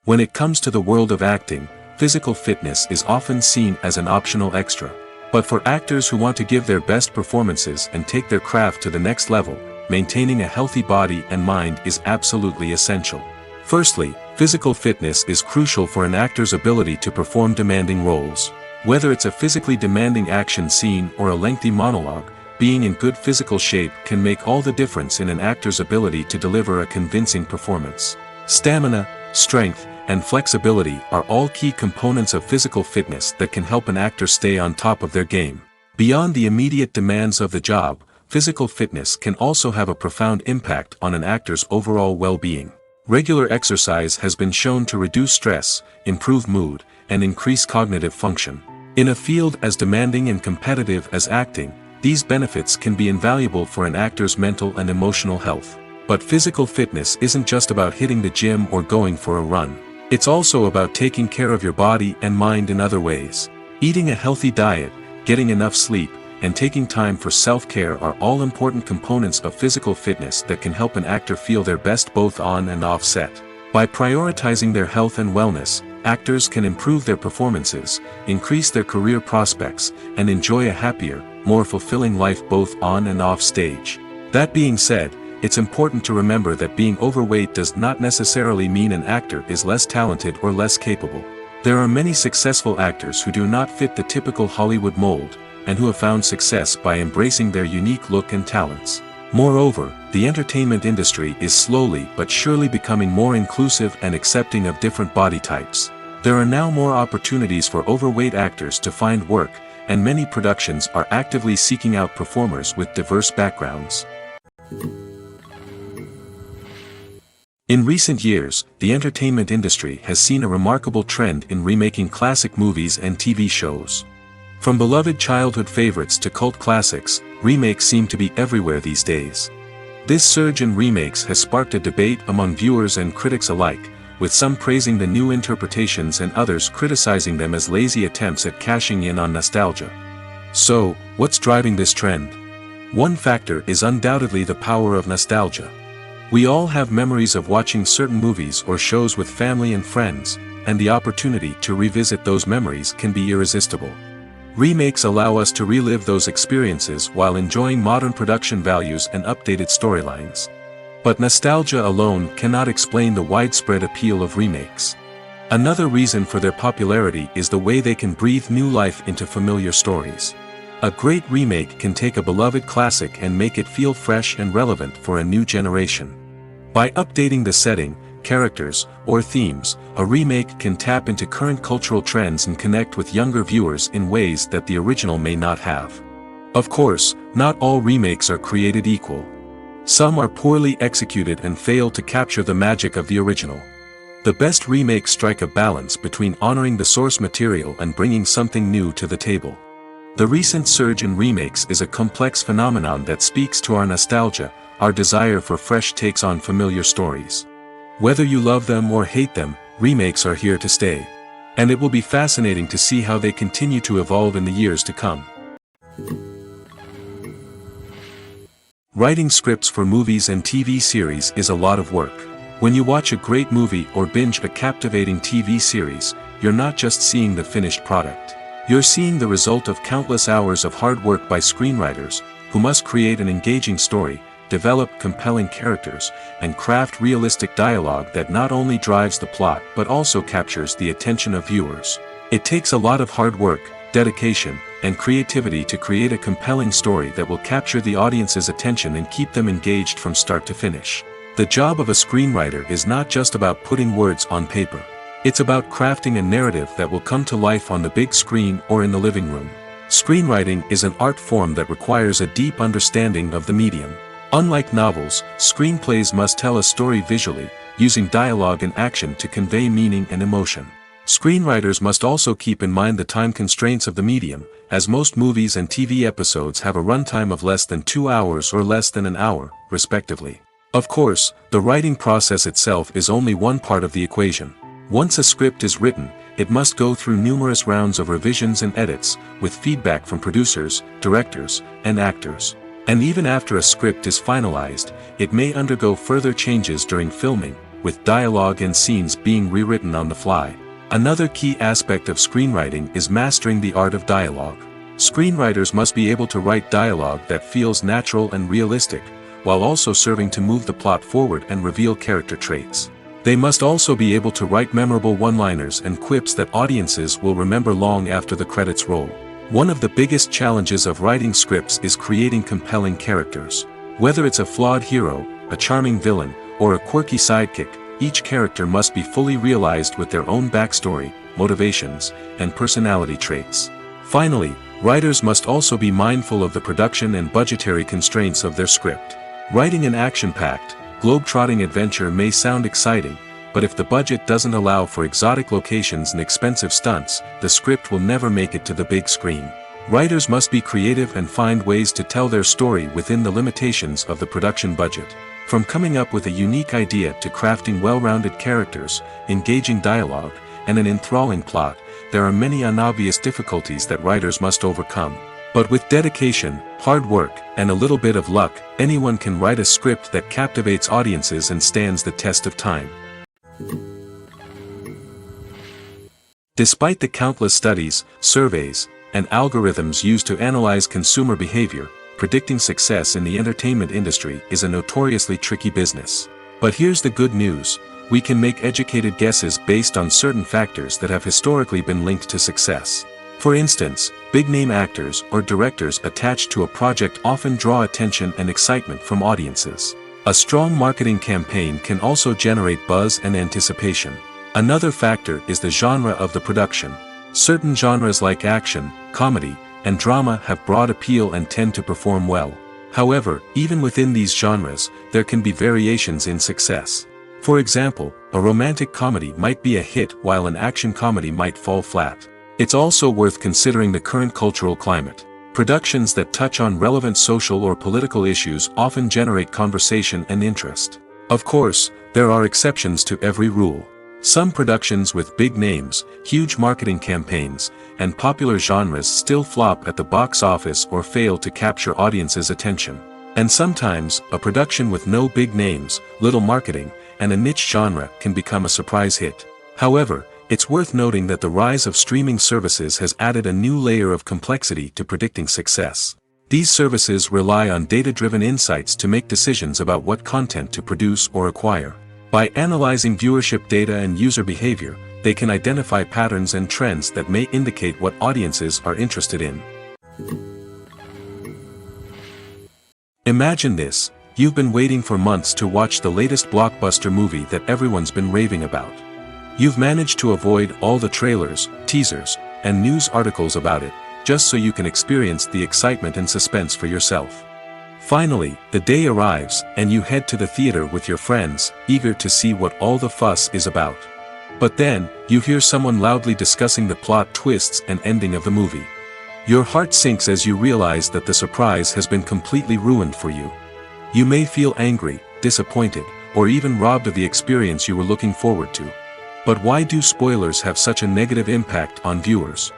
When it comes to the world of acting, physical fitness is often seen as an optional extra. But for actors who want to give their best performances and take their craft to the next level, maintaining a healthy body and mind is absolutely essential. Firstly, physical fitness is crucial for an actor's ability to perform demanding roles. Whether it's a physically demanding action scene or a lengthy monologue, being in good physical shape can make all the difference in an actor's ability to deliver a convincing performance. Stamina, strength, and flexibility are all key components of physical fitness that can help an actor stay on top of their game. Beyond the immediate demands of the job, physical fitness can also have a profound impact on an actor's overall well-being. Regular exercise has been shown to reduce stress, improve mood, and increase cognitive function. In a field as demanding and competitive as acting, these benefits can be invaluable for an actor's mental and emotional health. But physical fitness isn't just about hitting the gym or going for a run. It's also about taking care of your body and mind in other ways. Eating a healthy diet, getting enough sleep, and taking time for self-care are all important components of physical fitness that can help an actor feel their best both on and off set. By prioritizing their health and wellness, actors can improve their performances, increase their career prospects, and enjoy a happier, more fulfilling life both on and off stage. That being said, it's important to remember that being overweight does not necessarily mean an actor is less talented or less capable. There are many successful actors who do not fit the typical Hollywood mold, and who have found success by embracing their unique look and talents. Moreover, the entertainment industry is slowly but surely becoming more inclusive and accepting of different body types. There are now more opportunities for overweight actors to find work, and many productions are actively seeking out performers with diverse backgrounds. In recent years, the entertainment industry has seen a remarkable trend in remaking classic movies and TV shows. From beloved childhood favorites to cult classics, remakes seem to be everywhere these days. This surge in remakes has sparked a debate among viewers and critics alike, with some praising the new interpretations and others criticizing them as lazy attempts at cashing in on nostalgia. So, what's driving this trend? One factor is undoubtedly the power of nostalgia. We all have memories of watching certain movies or shows with family and friends, and the opportunity to revisit those memories can be irresistible. Remakes allow us to relive those experiences while enjoying modern production values and updated storylines. But nostalgia alone cannot explain the widespread appeal of remakes. Another reason for their popularity is the way they can breathe new life into familiar stories. A great remake can take a beloved classic and make it feel fresh and relevant for a new generation. By updating the setting, characters, or themes, a remake can tap into current cultural trends and connect with younger viewers in ways that the original may not have. Of course, not all remakes are created equal. Some are poorly executed and fail to capture the magic of the original. The best remakes strike a balance between honoring the source material and bringing something new to the table. The recent surge in remakes is a complex phenomenon that speaks to our nostalgia, our desire for fresh takes on familiar stories. Whether you love them or hate them, remakes are here to stay. And it will be fascinating to see how they continue to evolve in the years to come. Writing scripts for movies and TV series is a lot of work. When you watch a great movie or binge a captivating TV series, you're not just seeing the finished product. You're seeing the result of countless hours of hard work by screenwriters, who must create an engaging story, develop compelling characters, and craft realistic dialogue that not only drives the plot but also captures the attention of viewers. It takes a lot of hard work, dedication, and creativity to create a compelling story that will capture the audience's attention and keep them engaged from start to finish. The job of a screenwriter is not just about putting words on paper. It's about crafting a narrative that will come to life on the big screen or in the living room. Screenwriting is an art form that requires a deep understanding of the medium. Unlike novels, screenplays must tell a story visually, using dialogue and action to convey meaning and emotion. Screenwriters must also keep in mind the time constraints of the medium, as most movies and TV episodes have a runtime of less than 2 hours or less than an hour, respectively. Of course, the writing process itself is only one part of the equation. Once a script is written, it must go through numerous rounds of revisions and edits, with feedback from producers, directors, and actors. And even after a script is finalized, it may undergo further changes during filming, with dialogue and scenes being rewritten on the fly. Another key aspect of screenwriting is mastering the art of dialogue. Screenwriters must be able to write dialogue that feels natural and realistic, while also serving to move the plot forward and reveal character traits. They must also be able to write memorable one-liners and quips that audiences will remember long after the credits roll. One of the biggest challenges of writing scripts is creating compelling characters. Whether it's a flawed hero, a charming villain, or a quirky sidekick, each character must be fully realized with their own backstory, motivations, and personality traits. Finally, writers must also be mindful of the production and budgetary constraints of their script. Writing an action-packed, globe-trotting adventure may sound exciting, but if the budget doesn't allow for exotic locations and expensive stunts, the script will never make it to the big screen. Writers must be creative and find ways to tell their story within the limitations of the production budget. From coming up with a unique idea to crafting well-rounded characters, engaging dialogue, and an enthralling plot, there are many unobvious difficulties that writers must overcome. But with dedication, hard work, and a little bit of luck, anyone can write a script that captivates audiences and stands the test of time. Despite the countless studies, surveys, and algorithms used to analyze consumer behavior, predicting success in the entertainment industry is a notoriously tricky business. But here's the good news: we can make educated guesses based on certain factors that have historically been linked to success. For instance, big-name actors or directors attached to a project often draw attention and excitement from audiences. A strong marketing campaign can also generate buzz and anticipation. Another factor is the genre of the production. Certain genres like action, comedy, and drama have broad appeal and tend to perform well. However, even within these genres, there can be variations in success. For example, a romantic comedy might be a hit while an action comedy might fall flat. It's also worth considering the current cultural climate. Productions that touch on relevant social or political issues often generate conversation and interest. Of course, there are exceptions to every rule. Some productions with big names, huge marketing campaigns, and popular genres still flop at the box office or fail to capture audiences' attention. And sometimes, a production with no big names, little marketing, and a niche genre can become a surprise hit. However, it's worth noting that the rise of streaming services has added a new layer of complexity to predicting success. These services rely on data-driven insights to make decisions about what content to produce or acquire. By analyzing viewership data and user behavior, they can identify patterns and trends that may indicate what audiences are interested in. Imagine this: you've been waiting for months to watch the latest blockbuster movie that everyone's been raving about. You've managed to avoid all the trailers, teasers, and news articles about it, just so you can experience the excitement and suspense for yourself. Finally, the day arrives, and you head to the theater with your friends, eager to see what all the fuss is about. But then, you hear someone loudly discussing the plot twists and ending of the movie. Your heart sinks as you realize that the surprise has been completely ruined for you. You may feel angry, disappointed, or even robbed of the experience you were looking forward to. But why do spoilers have such a negative impact on viewers?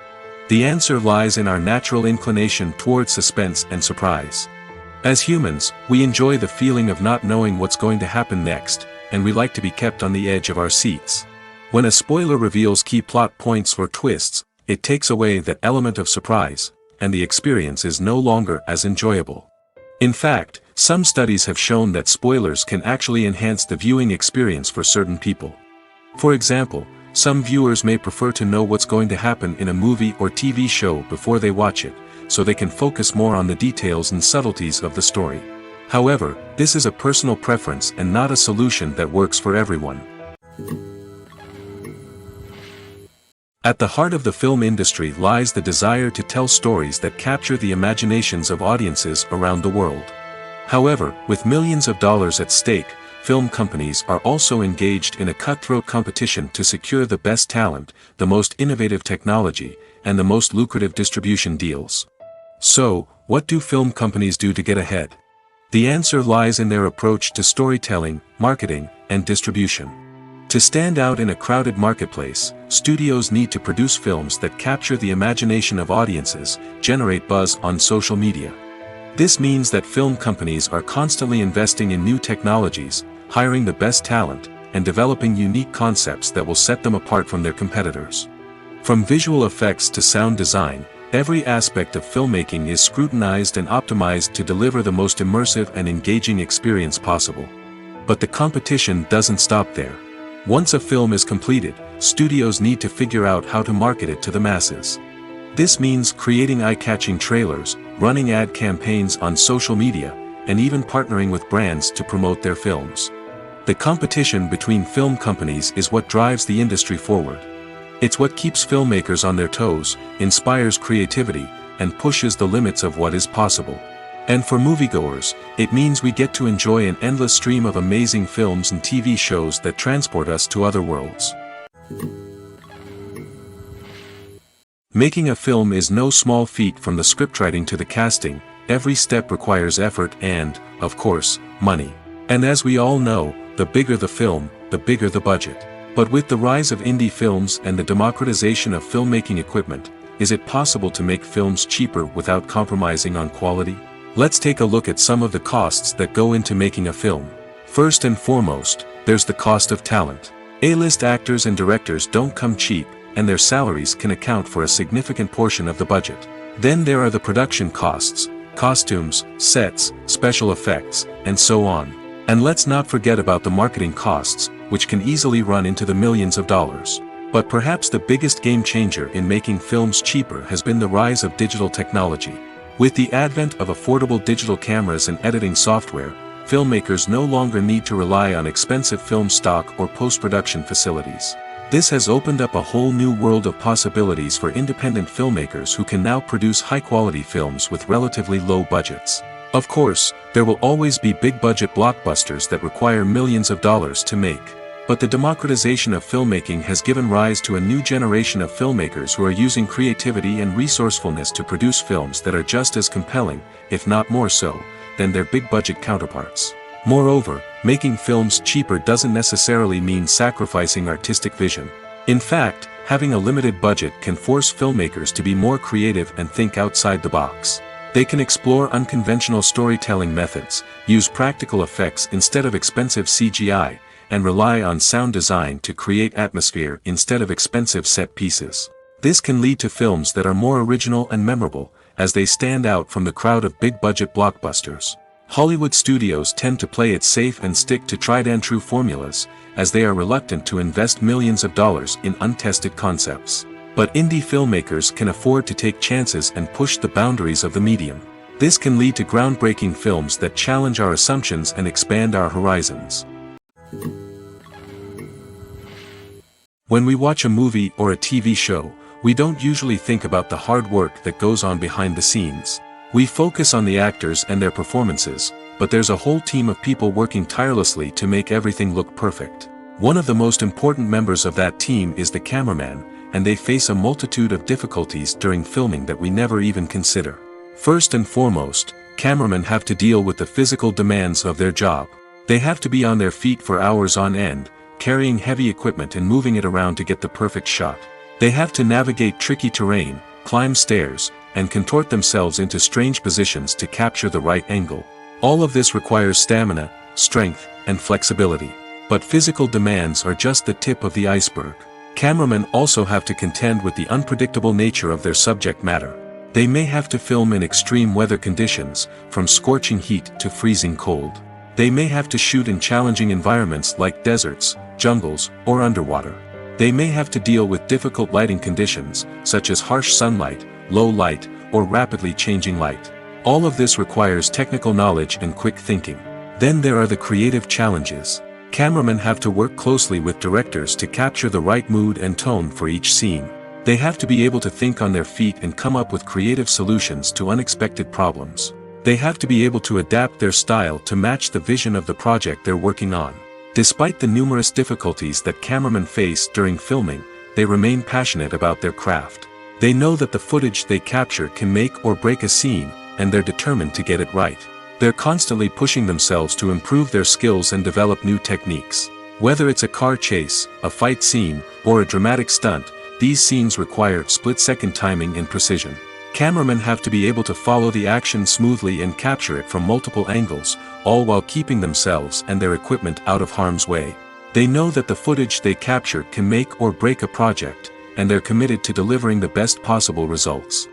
The answer lies in our natural inclination towards suspense and surprise. As humans, we enjoy the feeling of not knowing what's going to happen next, and we like to be kept on the edge of our seats. When a spoiler reveals key plot points or twists, it takes away that element of surprise, and the experience is no longer as enjoyable. In fact, some studies have shown that spoilers can actually enhance the viewing experience for certain people. For example, some viewers may prefer to know what's going to happen in a movie or TV show before they watch it, so they can focus more on the details and subtleties of the story. However, this is a personal preference and not a solution that works for everyone. At the heart of the film industry lies the desire to tell stories that capture the imaginations of audiences around the world. However, with millions of dollars at stake, film companies are also engaged in a cutthroat competition to secure the best talent, the most innovative technology, and the most lucrative distribution deals. So, what do film companies do to get ahead? The answer lies in their approach to storytelling, marketing, and distribution. To stand out in a crowded marketplace, studios need to produce films that capture the imagination of audiences, generate buzz on social media. This means that film companies are constantly investing in new technologies, hiring the best talent, and developing unique concepts that will set them apart from their competitors. From visual effects to sound design, every aspect of filmmaking is scrutinized and optimized to deliver the most immersive and engaging experience possible. But the competition doesn't stop there. Once a film is completed, studios need to figure out how to market it to the masses. This means creating eye-catching trailers, running ad campaigns on social media, and even partnering with brands to promote their films. The competition between film companies is what drives the industry forward. It's what keeps filmmakers on their toes, inspires creativity, and pushes the limits of what is possible. And for moviegoers, it means we get to enjoy an endless stream of amazing films and TV shows that transport us to other worlds. Making a film is no small feat. From the scriptwriting to the casting, every step requires effort and, of course, money. And as we all know, the bigger the film, the bigger the budget. But with the rise of indie films and the democratization of filmmaking equipment, is it possible to make films cheaper without compromising on quality? Let's take a look at some of the costs that go into making a film. First and foremost, there's the cost of talent. A-list actors and directors don't come cheap, and their salaries can account for a significant portion of the budget. Then there are the production costs, costumes, sets, special effects, and so on. And let's not forget about the marketing costs, which can easily run into the millions of dollars. But perhaps the biggest game changer in making films cheaper has been the rise of digital technology. With the advent of affordable digital cameras and editing software, filmmakers no longer need to rely on expensive film stock or post-production facilities. This has opened up a whole new world of possibilities for independent filmmakers who can now produce high-quality films with relatively low budgets. Of course, there will always be big-budget blockbusters that require millions of dollars to make. But the democratization of filmmaking has given rise to a new generation of filmmakers who are using creativity and resourcefulness to produce films that are just as compelling, if not more so, than their big-budget counterparts. Moreover, making films cheaper doesn't necessarily mean sacrificing artistic vision. In fact, having a limited budget can force filmmakers to be more creative and think outside the box. They can explore unconventional storytelling methods, use practical effects instead of expensive CGI, and rely on sound design to create atmosphere instead of expensive set pieces. This can lead to films that are more original and memorable, as they stand out from the crowd of big-budget blockbusters. Hollywood studios tend to play it safe and stick to tried-and-true formulas, as they are reluctant to invest millions of dollars in untested concepts. But indie filmmakers can afford to take chances and push the boundaries of the medium. This can lead to groundbreaking films that challenge our assumptions and expand our horizons. When we watch a movie or a TV show, we don't usually think about the hard work that goes on behind the scenes. We focus on the actors and their performances, but there's a whole team of people working tirelessly to make everything look perfect. One of the most important members of that team is the cameraman, and they face a multitude of difficulties during filming that we never even consider. First and foremost, cameramen have to deal with the physical demands of their job. They have to be on their feet for hours on end, carrying heavy equipment and moving it around to get the perfect shot. They have to navigate tricky terrain, climb stairs, and contort themselves into strange positions to capture the right angle. All of this requires stamina, strength, and flexibility. But physical demands are just the tip of the iceberg. Cameramen also have to contend with the unpredictable nature of their subject matter. They may have to film in extreme weather conditions, from scorching heat to freezing cold. They may have to shoot in challenging environments like deserts, jungles, or underwater. They may have to deal with difficult lighting conditions, such as harsh sunlight, low light, or rapidly changing light. All of this requires technical knowledge and quick thinking. Then there are the creative challenges. Cameramen have to work closely with directors to capture the right mood and tone for each scene. They have to be able to think on their feet and come up with creative solutions to unexpected problems. They have to be able to adapt their style to match the vision of the project they're working on. Despite the numerous difficulties that cameramen face during filming, they remain passionate about their craft. They know that the footage they capture can make or break a scene, and they're determined to get it right. They're constantly pushing themselves to improve their skills and develop new techniques. Whether it's a car chase, a fight scene, or a dramatic stunt, these scenes require split-second timing and precision. Cameramen have to be able to follow the action smoothly and capture it from multiple angles, all while keeping themselves and their equipment out of harm's way. They know that the footage they capture can make or break a project, and they're committed to delivering the best possible results.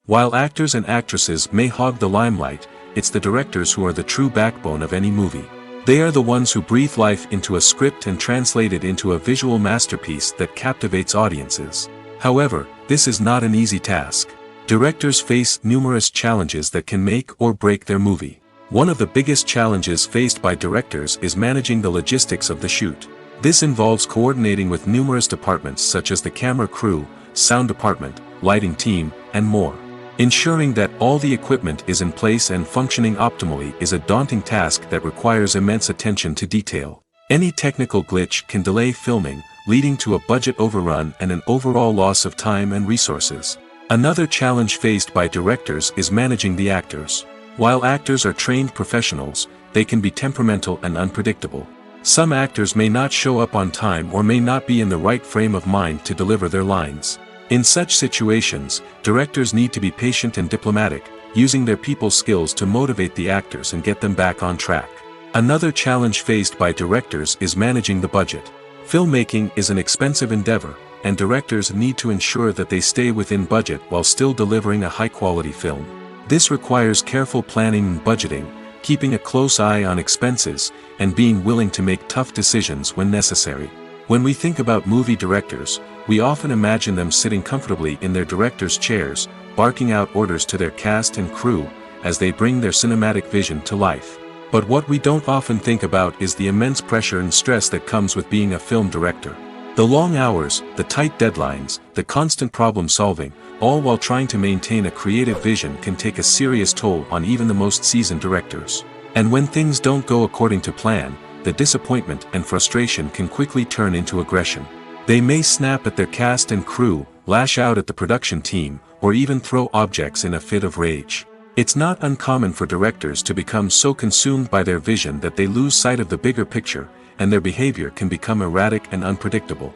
While actors and actresses may hog the limelight, it's the directors who are the true backbone of any movie. They are the ones who breathe life into a script and translate it into a visual masterpiece that captivates audiences. However, this is not an easy task. Directors face numerous challenges that can make or break their movie. One of the biggest challenges faced by directors is managing the logistics of the shoot. This involves coordinating with numerous departments such as the camera crew, sound department, lighting team, and more. Ensuring that all the equipment is in place and functioning optimally is a daunting task that requires immense attention to detail. Any technical glitch can delay filming, leading to a budget overrun and an overall loss of time and resources. Another challenge faced by directors is managing the actors. While actors are trained professionals, they can be temperamental and unpredictable. Some actors may not show up on time or may not be in the right frame of mind to deliver their lines. In such situations, directors need to be patient and diplomatic, using their people skills to motivate the actors and get them back on track. Another challenge faced by directors is managing the budget. Filmmaking is an expensive endeavor, and directors need to ensure that they stay within budget while still delivering a high-quality film. This requires careful planning and budgeting, keeping a close eye on expenses, and being willing to make tough decisions when necessary. When we think about movie directors, we often imagine them sitting comfortably in their director's chairs, barking out orders to their cast and crew, as they bring their cinematic vision to life. But what we don't often think about is the immense pressure and stress that comes with being a film director. The long hours, the tight deadlines, the constant problem solving, all while trying to maintain a creative vision can take a serious toll on even the most seasoned directors. And when things don't go according to plan, the disappointment and frustration can quickly turn into aggression. They may snap at their cast and crew, lash out at the production team, or even throw objects in a fit of rage. It's not uncommon for directors to become so consumed by their vision that they lose sight of the bigger picture, and their behavior can become erratic and unpredictable.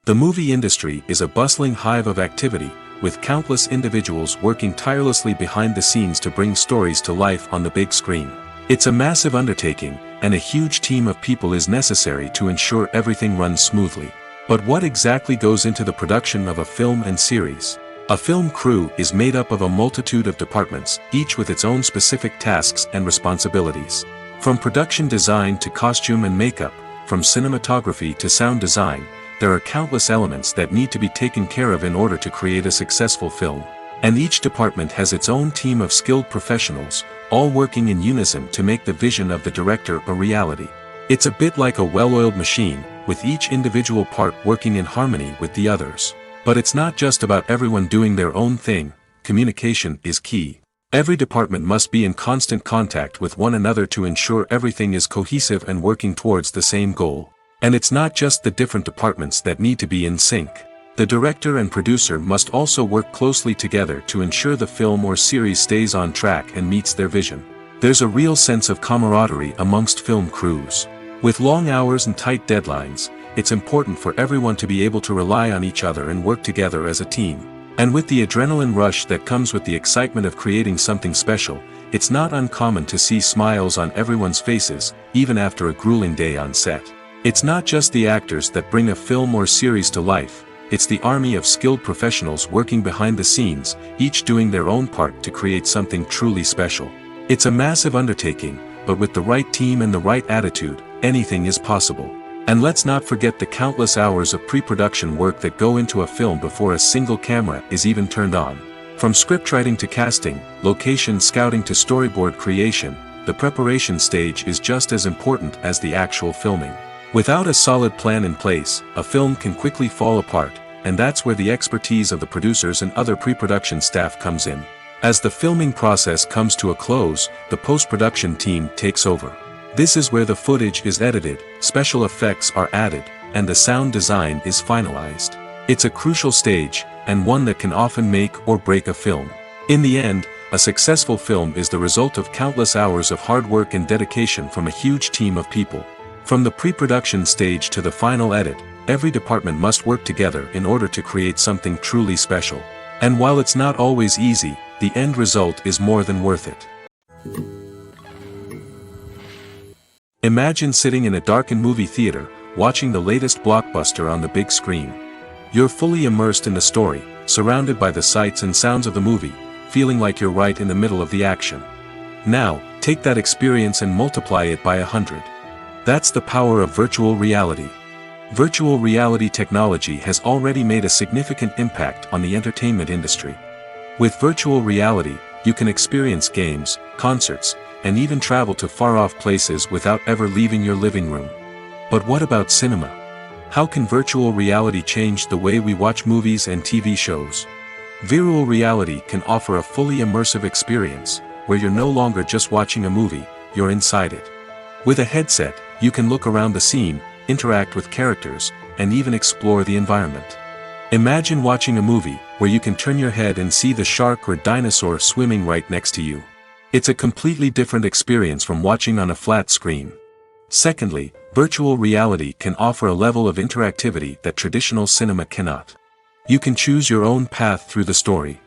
The movie industry is a bustling hive of activity, with countless individuals working tirelessly behind the scenes to bring stories to life on the big screen. It's a massive undertaking, and a huge team of people is necessary to ensure everything runs smoothly. But what exactly goes into the production of a film and series? A film crew is made up of a multitude of departments, each with its own specific tasks and responsibilities. From production design to costume and makeup, from cinematography to sound design, there are countless elements that need to be taken care of in order to create a successful film. And each department has its own team of skilled professionals, all working in unison to make the vision of the director a reality. It's a bit like a well-oiled machine, with each individual part working in harmony with the others. But it's not just about everyone doing their own thing. Communication is key. Every department must be in constant contact with one another to ensure everything is cohesive and working towards the same goal. And it's not just the different departments that need to be in sync. The director and producer must also work closely together to ensure the film or series stays on track and meets their vision. There's a real sense of camaraderie amongst film crews. With long hours and tight deadlines, it's important for everyone to be able to rely on each other and work together as a team. And with the adrenaline rush that comes with the excitement of creating something special, it's not uncommon to see smiles on everyone's faces, even after a grueling day on set. It's not just the actors that bring a film or series to life, it's the army of skilled professionals working behind the scenes, each doing their own part to create something truly special. It's a massive undertaking, but with the right team and the right attitude, anything is possible. And let's not forget the countless hours of pre-production work that go into a film before a single camera is even turned on. From scriptwriting to casting, location scouting to storyboard creation, the preparation stage is just as important as the actual filming. Without a solid plan in place, a film can quickly fall apart, and that's where the expertise of the producers and other pre-production staff comes in. As the filming process comes to a close, the post-production team takes over. This is where the footage is edited, special effects are added, and the sound design is finalized. It's a crucial stage, and one that can often make or break a film. In the end, a successful film is the result of countless hours of hard work and dedication from a huge team of people. From the pre-production stage to the final edit, every department must work together in order to create something truly special. And while it's not always easy, the end result is more than worth it. Imagine sitting in a darkened movie theater, watching the latest blockbuster on the big screen. You're fully immersed in the story, surrounded by the sights and sounds of the movie, feeling like you're right in the middle of the action. Now, take that experience and multiply it by 100. That's the power of virtual reality. Virtual reality technology has already made a significant impact on the entertainment industry. With virtual reality, you can experience games, concerts, and even travel to far-off places without ever leaving your living room. But what about cinema? How can virtual reality change the way we watch movies and TV shows? Virtual reality can offer a fully immersive experience, where you're no longer just watching a movie, you're inside it. With a headset, you can look around the scene, interact with characters, and even explore the environment. Imagine watching a movie where you can turn your head and see the shark or dinosaur swimming right next to you. It's a completely different experience from watching on a flat screen. Secondly, virtual reality can offer a level of interactivity that traditional cinema cannot. You can choose your own path through the story.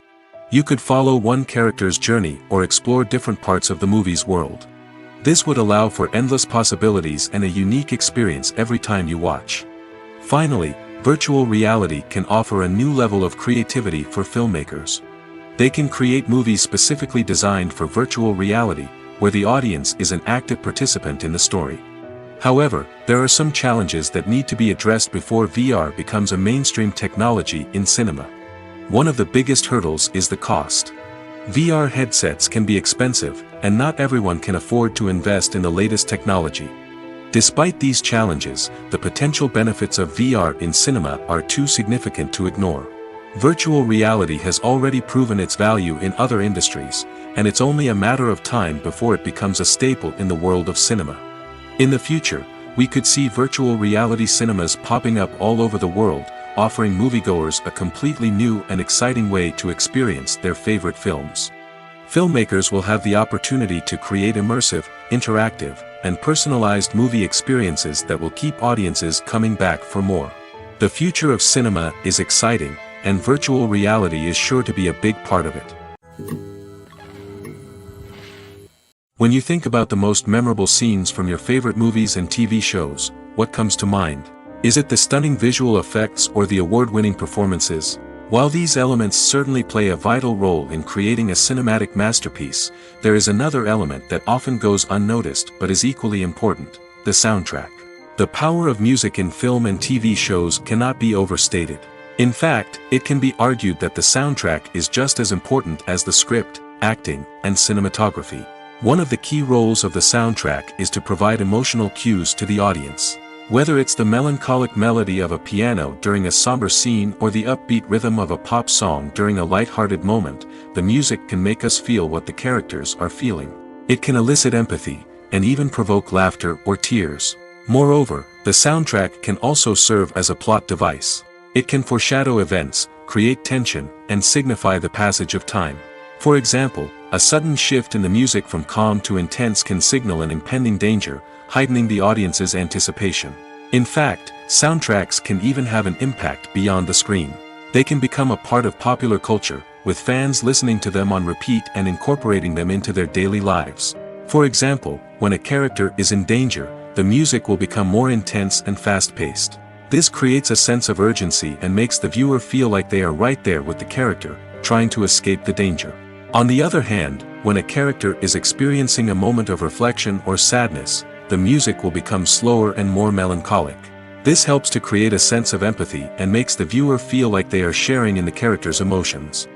You could follow one character's journey or explore different parts of the movie's world. This would allow for endless possibilities and a unique experience every time you watch. Finally, virtual reality can offer a new level of creativity for filmmakers. They can create movies specifically designed for virtual reality, where the audience is an active participant in the story. However, there are some challenges that need to be addressed before VR becomes a mainstream technology in cinema. One of the biggest hurdles is the cost. VR headsets can be expensive, and not everyone can afford to invest in the latest technology. Despite these challenges, the potential benefits of VR in cinema are too significant to ignore. Virtual reality has already proven its value in other industries, and it's only a matter of time before it becomes a staple in the world of cinema. In the future, we could see virtual reality cinemas popping up all over the world, offering moviegoers a completely new and exciting way to experience their favorite films. Filmmakers will have the opportunity to create immersive, interactive, and personalized movie experiences that will keep audiences coming back for more. The future of cinema is exciting, and virtual reality is sure to be a big part of it. When you think about the most memorable scenes from your favorite movies and TV shows, what comes to mind? Is it the stunning visual effects or the award-winning performances? While these elements certainly play a vital role in creating a cinematic masterpiece, there is another element that often goes unnoticed but is equally important: the soundtrack. The power of music in film and TV shows cannot be overstated. In fact, it can be argued that the soundtrack is just as important as the script, acting, and cinematography. One of the key roles of the soundtrack is to provide emotional cues to the audience. Whether it's the melancholic melody of a piano during a somber scene or the upbeat rhythm of a pop song during a light-hearted moment, the music can make us feel what the characters are feeling. It can elicit empathy, and even provoke laughter or tears. Moreover, the soundtrack can also serve as a plot device. It can foreshadow events, create tension, and signify the passage of time. For example, a sudden shift in the music from calm to intense can signal an impending danger, heightening the audience's anticipation. In fact, soundtracks can even have an impact beyond the screen. They can become a part of popular culture, with fans listening to them on repeat and incorporating them into their daily lives. For example, when a character is in danger, the music will become more intense and fast-paced. This creates a sense of urgency and makes the viewer feel like they are right there with the character, trying to escape the danger. On the other hand, when a character is experiencing a moment of reflection or sadness, the music will become slower and more melancholic. This helps to create a sense of empathy and makes the viewer feel like they are sharing in the character's emotions.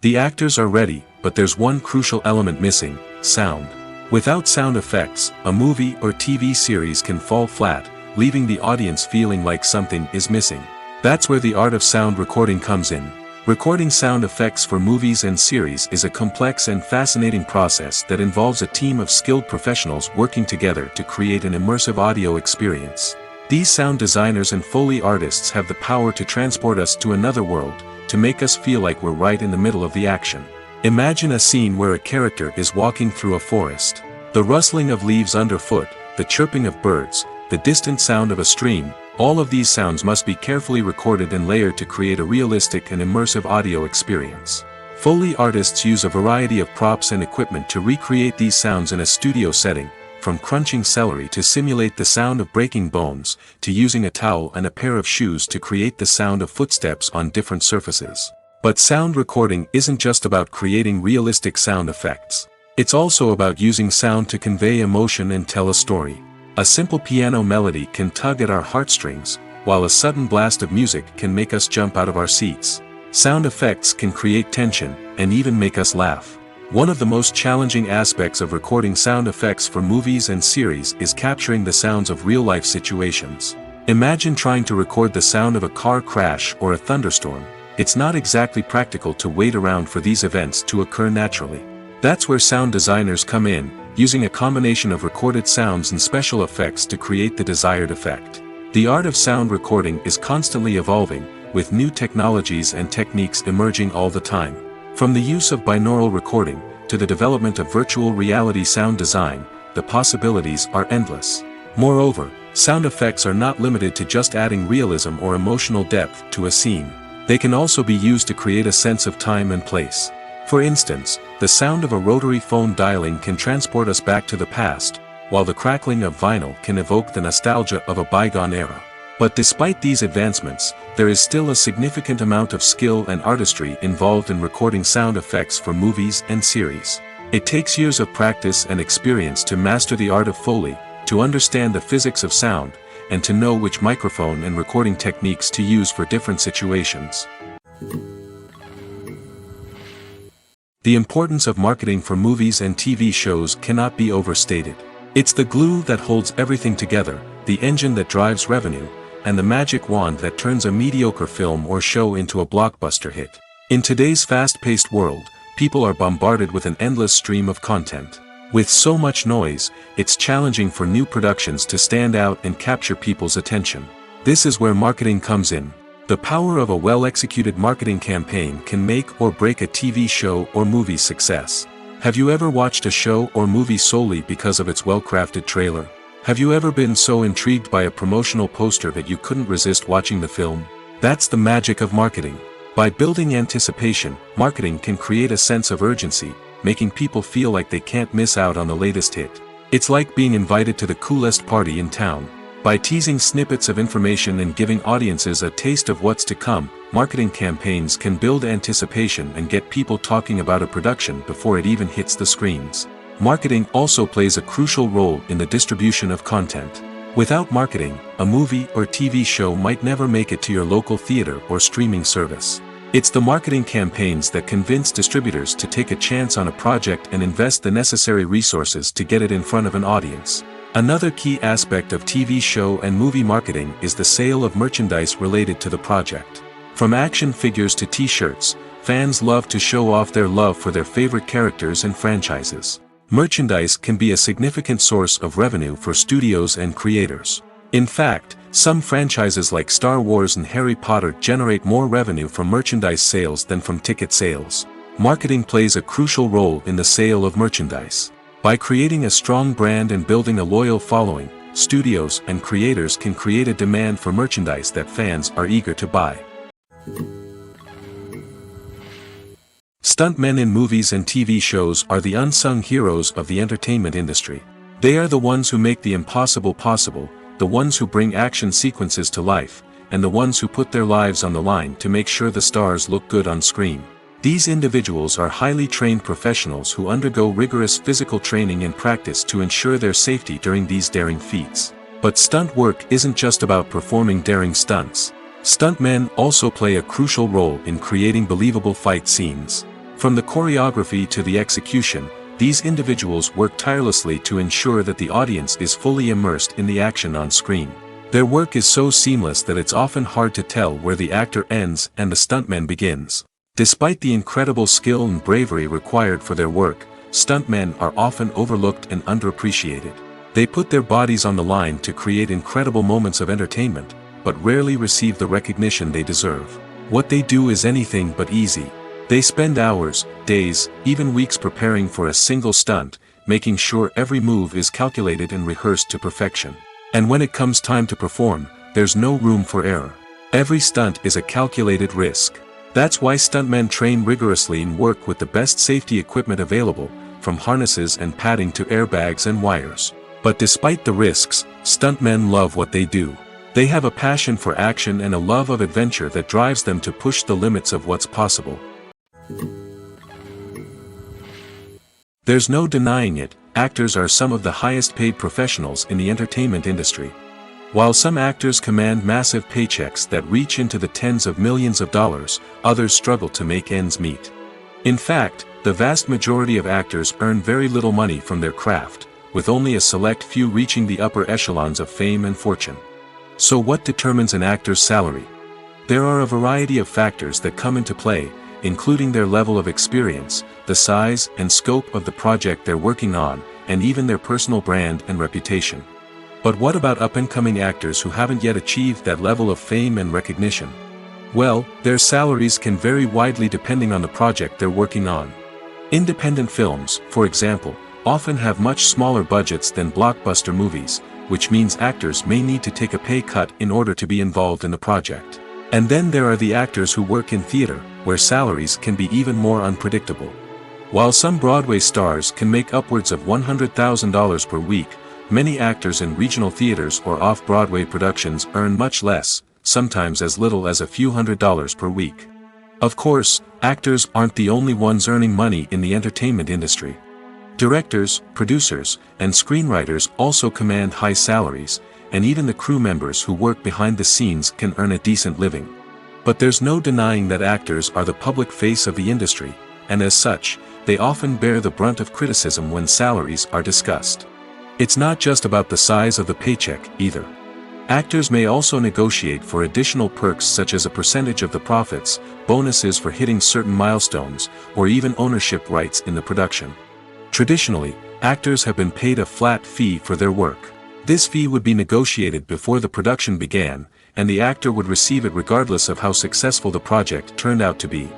The actors are ready, but there's one crucial element missing: sound. Without sound effects, a movie or TV series can fall flat, leaving the audience feeling like something is missing. That's where the art of sound recording comes in. Recording sound effects for movies and series is a complex and fascinating process that involves a team of skilled professionals working together to create an immersive audio experience. These sound designers and Foley artists have the power to transport us to another world, to make us feel like we're right in the middle of the action. Imagine a scene where a character is walking through a forest. The rustling of leaves underfoot, the chirping of birds, the distant sound of a stream, all of these sounds must be carefully recorded and layered to create a realistic and immersive audio experience. Foley artists use a variety of props and equipment to recreate these sounds in a studio setting, from crunching celery to simulate the sound of breaking bones, to using a towel and a pair of shoes to create the sound of footsteps on different surfaces. But sound recording isn't just about creating realistic sound effects. It's also about using sound to convey emotion and tell a story. A simple piano melody can tug at our heartstrings, while a sudden blast of music can make us jump out of our seats. Sound effects can create tension, and even make us laugh. One of the most challenging aspects of recording sound effects for movies and series is capturing the sounds of real-life situations. Imagine trying to record the sound of a car crash or a thunderstorm. It's not exactly practical to wait around for these events to occur naturally. That's where sound designers come in, using a combination of recorded sounds and special effects to create the desired effect. The art of sound recording is constantly evolving, with new technologies and techniques emerging all the time. From the use of binaural recording, to the development of virtual reality sound design, the possibilities are endless. Moreover, sound effects are not limited to just adding realism or emotional depth to a scene. They can also be used to create a sense of time and place. For instance, the sound of a rotary phone dialing can transport us back to the past, while the crackling of vinyl can evoke the nostalgia of a bygone era. But despite these advancements, there is still a significant amount of skill and artistry involved in recording sound effects for movies and series. It takes years of practice and experience to master the art of Foley, to understand the physics of sound, and to know which microphone and recording techniques to use for different situations. The importance of marketing for movies and TV shows cannot be overstated. It's the glue that holds everything together, the engine that drives revenue, and the magic wand that turns a mediocre film or show into a blockbuster hit. In today's fast-paced world, people are bombarded with an endless stream of content. With so much noise, it's challenging for new productions to stand out and capture people's attention. This is where marketing comes in. The power of a well-executed marketing campaign can make or break a TV show or movie's success. Have you ever watched a show or movie solely because of its well-crafted trailer? Have you ever been so intrigued by a promotional poster that you couldn't resist watching the film? That's the magic of marketing. By building anticipation, marketing can create a sense of urgency, making people feel like they can't miss out on the latest hit. It's like being invited to the coolest party in town. By teasing snippets of information and giving audiences a taste of what's to come, marketing campaigns can build anticipation and get people talking about a production before it even hits the screens. Marketing also plays a crucial role in the distribution of content. Without marketing, a movie or TV show might never make it to your local theater or streaming service. It's the marketing campaigns that convince distributors to take a chance on a project and invest the necessary resources to get it in front of an audience. Another key aspect of TV show and movie marketing is the sale of merchandise related to the project. From action figures to t-shirts, fans love to show off their love for their favorite characters and franchises. Merchandise can be a significant source of revenue for studios and creators. In fact, some franchises like Star Wars and Harry Potter generate more revenue from merchandise sales than from ticket sales. Marketing plays a crucial role in the sale of merchandise. By creating a strong brand and building a loyal following, studios and creators can create a demand for merchandise that fans are eager to buy. Stuntmen in movies and TV shows are the unsung heroes of the entertainment industry. They are the ones who make the impossible possible, the ones who bring action sequences to life, and the ones who put their lives on the line to make sure the stars look good on screen. These individuals are highly trained professionals who undergo rigorous physical training and practice to ensure their safety during these daring feats. But stunt work isn't just about performing daring stunts. Stuntmen also play a crucial role in creating believable fight scenes. From the choreography to the execution, these individuals work tirelessly to ensure that the audience is fully immersed in the action on screen. Their work is so seamless that it's often hard to tell where the actor ends and the stuntman begins. Despite the incredible skill and bravery required for their work, stuntmen are often overlooked and underappreciated. They put their bodies on the line to create incredible moments of entertainment, but rarely receive the recognition they deserve. What they do is anything but easy. They spend hours, days, even weeks preparing for a single stunt, making sure every move is calculated and rehearsed to perfection. And when it comes time to perform, there's no room for error. Every stunt is a calculated risk. That's why stuntmen train rigorously and work with the best safety equipment available, from harnesses and padding to airbags and wires. But despite the risks, stuntmen love what they do. They have a passion for action and a love of adventure that drives them to push the limits of what's possible. There's no denying it, actors are some of the highest paid professionals in the entertainment industry. While some actors command massive paychecks that reach into the tens of millions of dollars, others struggle to make ends meet. In fact, the vast majority of actors earn very little money from their craft, with only a select few reaching the upper echelons of fame and fortune. So what determines an actor's salary? There are a variety of factors that come into play, including their level of experience, the size and scope of the project they're working on, and even their personal brand and reputation. But what about up-and-coming actors who haven't yet achieved that level of fame and recognition? Well, their salaries can vary widely depending on the project they're working on. Independent films, for example, often have much smaller budgets than blockbuster movies, which means actors may need to take a pay cut in order to be involved in the project. And then there are the actors who work in theater, where salaries can be even more unpredictable. While some Broadway stars can make upwards of $100,000 per week, many actors in regional theaters or off-Broadway productions earn much less, sometimes as little as a few $100s per week. Of course, actors aren't the only ones earning money in the entertainment industry. Directors, producers, and screenwriters also command high salaries, and even the crew members who work behind the scenes can earn a decent living. But there's no denying that actors are the public face of the industry, and as such, they often bear the brunt of criticism when salaries are discussed. It's not just about the size of the paycheck, either. Actors may also negotiate for additional perks such as a percentage of the profits, bonuses for hitting certain milestones, or even ownership rights in the production. Traditionally, actors have been paid a flat fee for their work. This fee would be negotiated before the production began, and the actor would receive it regardless of how successful the project turned out to be.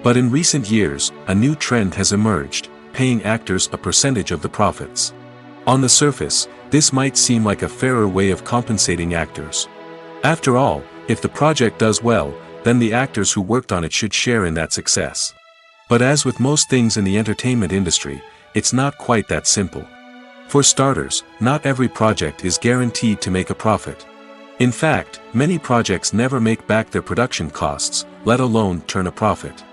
But in recent years, a new trend has emerged, paying actors a percentage of the profits. On the surface, this might seem like a fairer way of compensating actors. After all, if the project does well, then the actors who worked on it should share in that success. But as with most things in the entertainment industry, it's not quite that simple. For starters, not every project is guaranteed to make a profit. In fact, many projects never make back their production costs, let alone turn a profit.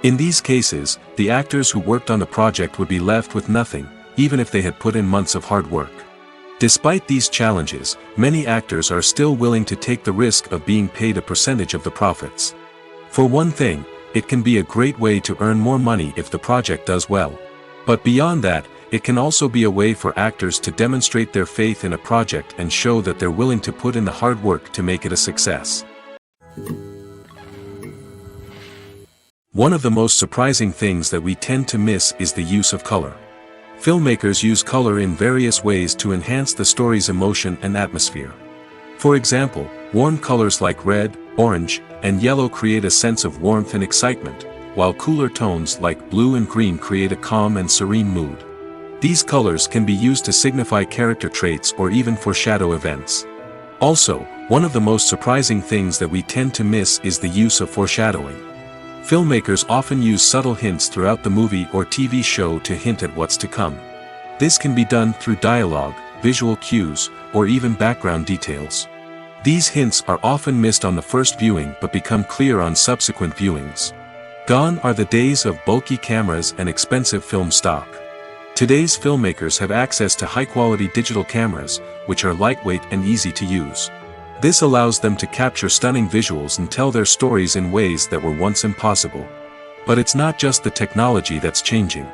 In these cases, the actors who worked on the project would be left with nothing, even if they had put in months of hard work. Despite these challenges, many actors are still willing to take the risk of being paid a percentage of the profits. For one thing, it can be a great way to earn more money if the project does well. But beyond that, it can also be a way for actors to demonstrate their faith in a project and show that they're willing to put in the hard work to make it a success. One of the most surprising things that we tend to miss is the use of color. Filmmakers use color in various ways to enhance the story's emotion and atmosphere. For example, warm colors like red, orange, and yellow create a sense of warmth and excitement, while cooler tones like blue and green create a calm and serene mood. These colors can be used to signify character traits or even foreshadow events. Also, one of the most surprising things that we tend to miss is the use of foreshadowing. Filmmakers often use subtle hints throughout the movie or TV show to hint at what's to come. This can be done through dialogue, visual cues, or even background details. These hints are often missed on the first viewing but become clear on subsequent viewings. Gone are the days of bulky cameras and expensive film stock. Today's filmmakers have access to high-quality digital cameras, which are lightweight and easy to use. This allows them to capture stunning visuals and tell their stories in ways that were once impossible. But it's not just the technology that's changing.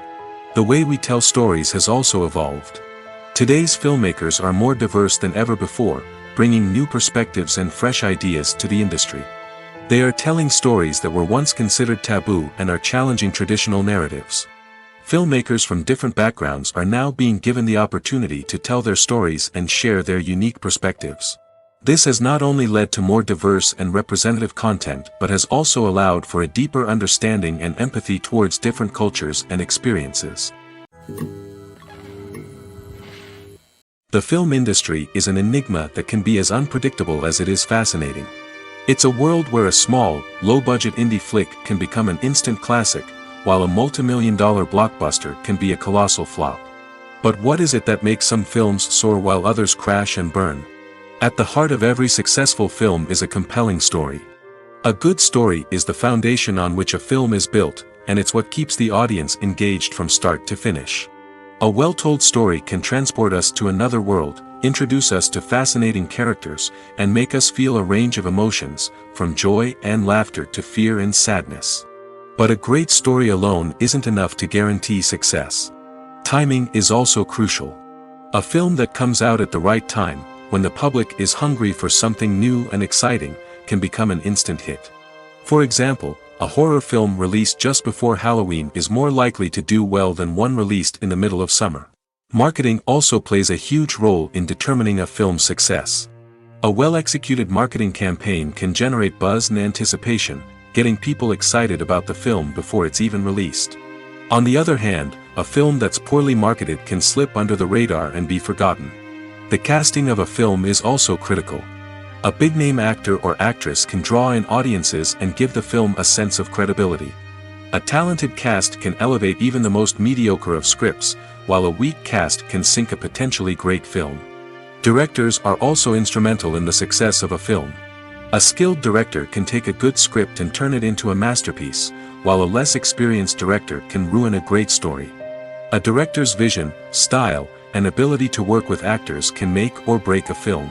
The way we tell stories has also evolved. Today's filmmakers are more diverse than ever before, bringing new perspectives and fresh ideas to the industry. They are telling stories that were once considered taboo and are challenging traditional narratives. Filmmakers from different backgrounds are now being given the opportunity to tell their stories and share their unique perspectives. This has not only led to more diverse and representative content but has also allowed for a deeper understanding and empathy towards different cultures and experiences. The film industry is an enigma that can be as unpredictable as it is fascinating. It's a world where a small, low-budget indie flick can become an instant classic, while a multi-million-dollar blockbuster can be a colossal flop. But what is it that makes some films soar while others crash and burn? At the heart of every successful film is a compelling story. A good story is the foundation on which a film is built, and it's what keeps the audience engaged from start to finish. A well-told story can transport us to another world, introduce us to fascinating characters, and make us feel a range of emotions, from joy and laughter to fear and sadness. But a great story alone isn't enough to guarantee success. Timing is also crucial. A film that comes out at the right time, when the public is hungry for something new and exciting, can become an instant hit. For example, a horror film released just before Halloween is more likely to do well than one released in the middle of summer. Marketing also plays a huge role in determining a film's success. A well-executed marketing campaign can generate buzz and anticipation, getting people excited about the film before it's even released. On the other hand, a film that's poorly marketed can slip under the radar and be forgotten. The casting of a film is also critical. A big-name actor or actress can draw in audiences and give the film a sense of credibility. A talented cast can elevate even the most mediocre of scripts, while a weak cast can sink a potentially great film. Directors are also instrumental in the success of a film. A skilled director can take a good script and turn it into a masterpiece, while a less experienced director can ruin a great story. A director's vision, style, and ability to work with actors can make or break a film.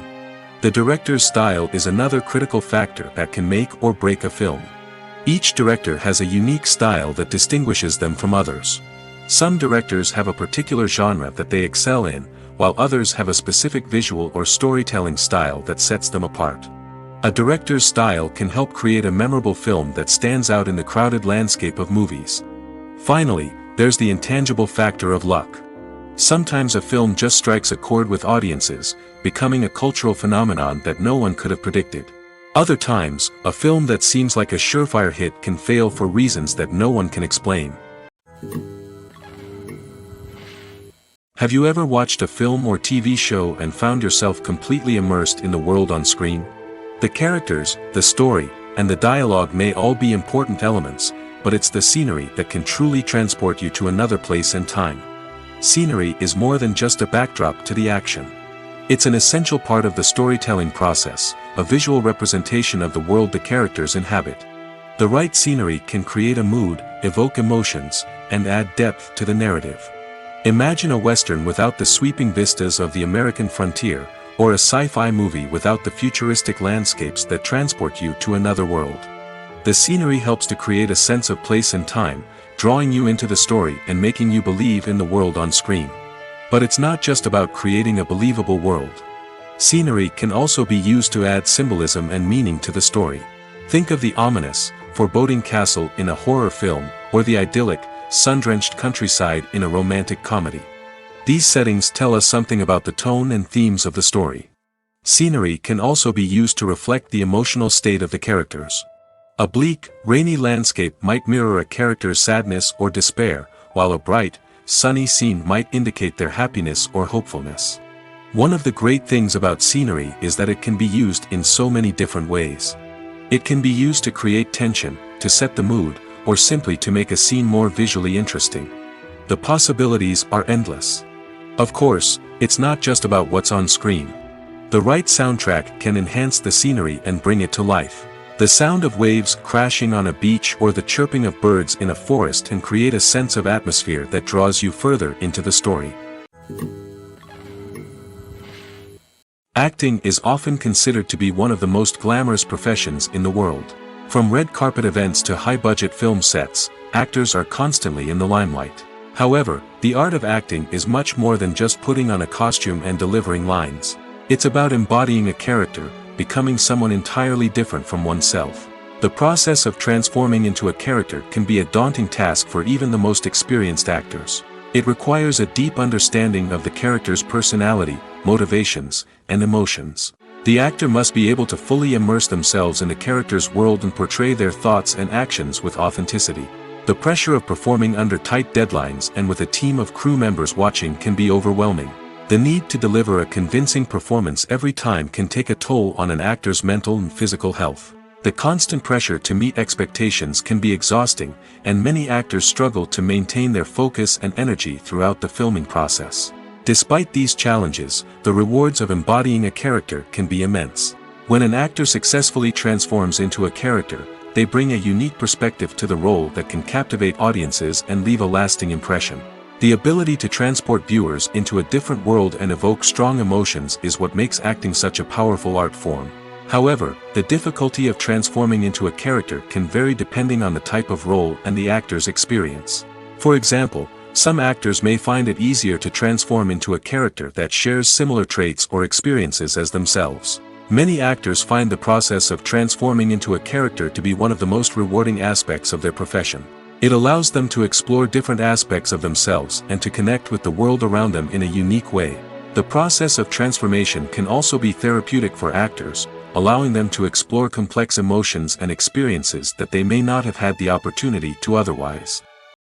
The director's style is another critical factor that can make or break a film. Each director has a unique style that distinguishes them from others. Some directors have a particular genre that they excel in, while others have a specific visual or storytelling style that sets them apart. A director's style can help create a memorable film that stands out in the crowded landscape of movies. Finally, there's the intangible factor of luck. Sometimes a film just strikes a chord with audiences, becoming a cultural phenomenon that no one could have predicted. Other times, a film that seems like a surefire hit can fail for reasons that no one can explain. Have you ever watched a film or TV show and found yourself completely immersed in the world on screen? The characters, the story, and the dialogue may all be important elements, but it's the scenery that can truly transport you to another place and time. Scenery is more than just a backdrop to the action. It's an essential part of the storytelling process, a visual representation of the world the characters inhabit. The right scenery can create a mood, evoke emotions, and add depth to the narrative. Imagine a Western without the sweeping vistas of the American frontier, or a sci-fi movie without the futuristic landscapes that transport you to another world. The scenery helps to create a sense of place and time, drawing you into the story and making you believe in the world on screen. But it's not just about creating a believable world. Scenery can also be used to add symbolism and meaning to the story. Think of the ominous, foreboding castle in a horror film, or the idyllic, sun-drenched countryside in a romantic comedy. These settings tell us something about the tone and themes of the story. Scenery can also be used to reflect the emotional state of the characters. A bleak, rainy landscape might mirror a character's sadness or despair, while a bright, sunny scene might indicate their happiness or hopefulness. One of the great things about scenery is that it can be used in so many different ways. It can be used to create tension, to set the mood, or simply to make a scene more visually interesting. The possibilities are endless. Of course, it's not just about what's on screen. The right soundtrack can enhance the scenery and bring it to life. The sound of waves crashing on a beach or the chirping of birds in a forest can create a sense of atmosphere that draws you further into the story. Acting is often considered to be one of the most glamorous professions in the world. From red carpet events to high-budget film sets, actors are constantly in the limelight. However, the art of acting is much more than just putting on a costume and delivering lines. It's about embodying a character, becoming someone entirely different from oneself. The process of transforming into a character can be a daunting task for even the most experienced actors. It requires a deep understanding of the character's personality, motivations, and emotions. The actor must be able to fully immerse themselves in the character's world and portray their thoughts and actions with authenticity. The pressure of performing under tight deadlines and with a team of crew members watching can be overwhelming. The need to deliver a convincing performance every time can take a toll on an actor's mental and physical health. The constant pressure to meet expectations can be exhausting, and many actors struggle to maintain their focus and energy throughout the filming process. Despite these challenges, the rewards of embodying a character can be immense. When an actor successfully transforms into a character, they bring a unique perspective to the role that can captivate audiences and leave a lasting impression. The ability to transport viewers into a different world and evoke strong emotions is what makes acting such a powerful art form. However, the difficulty of transforming into a character can vary depending on the type of role and the actor's experience. For example, some actors may find it easier to transform into a character that shares similar traits or experiences as themselves. Many actors find the process of transforming into a character to be one of the most rewarding aspects of their profession. It allows them to explore different aspects of themselves and to connect with the world around them in a unique way. The process of transformation can also be therapeutic for actors, allowing them to explore complex emotions and experiences that they may not have had the opportunity to otherwise.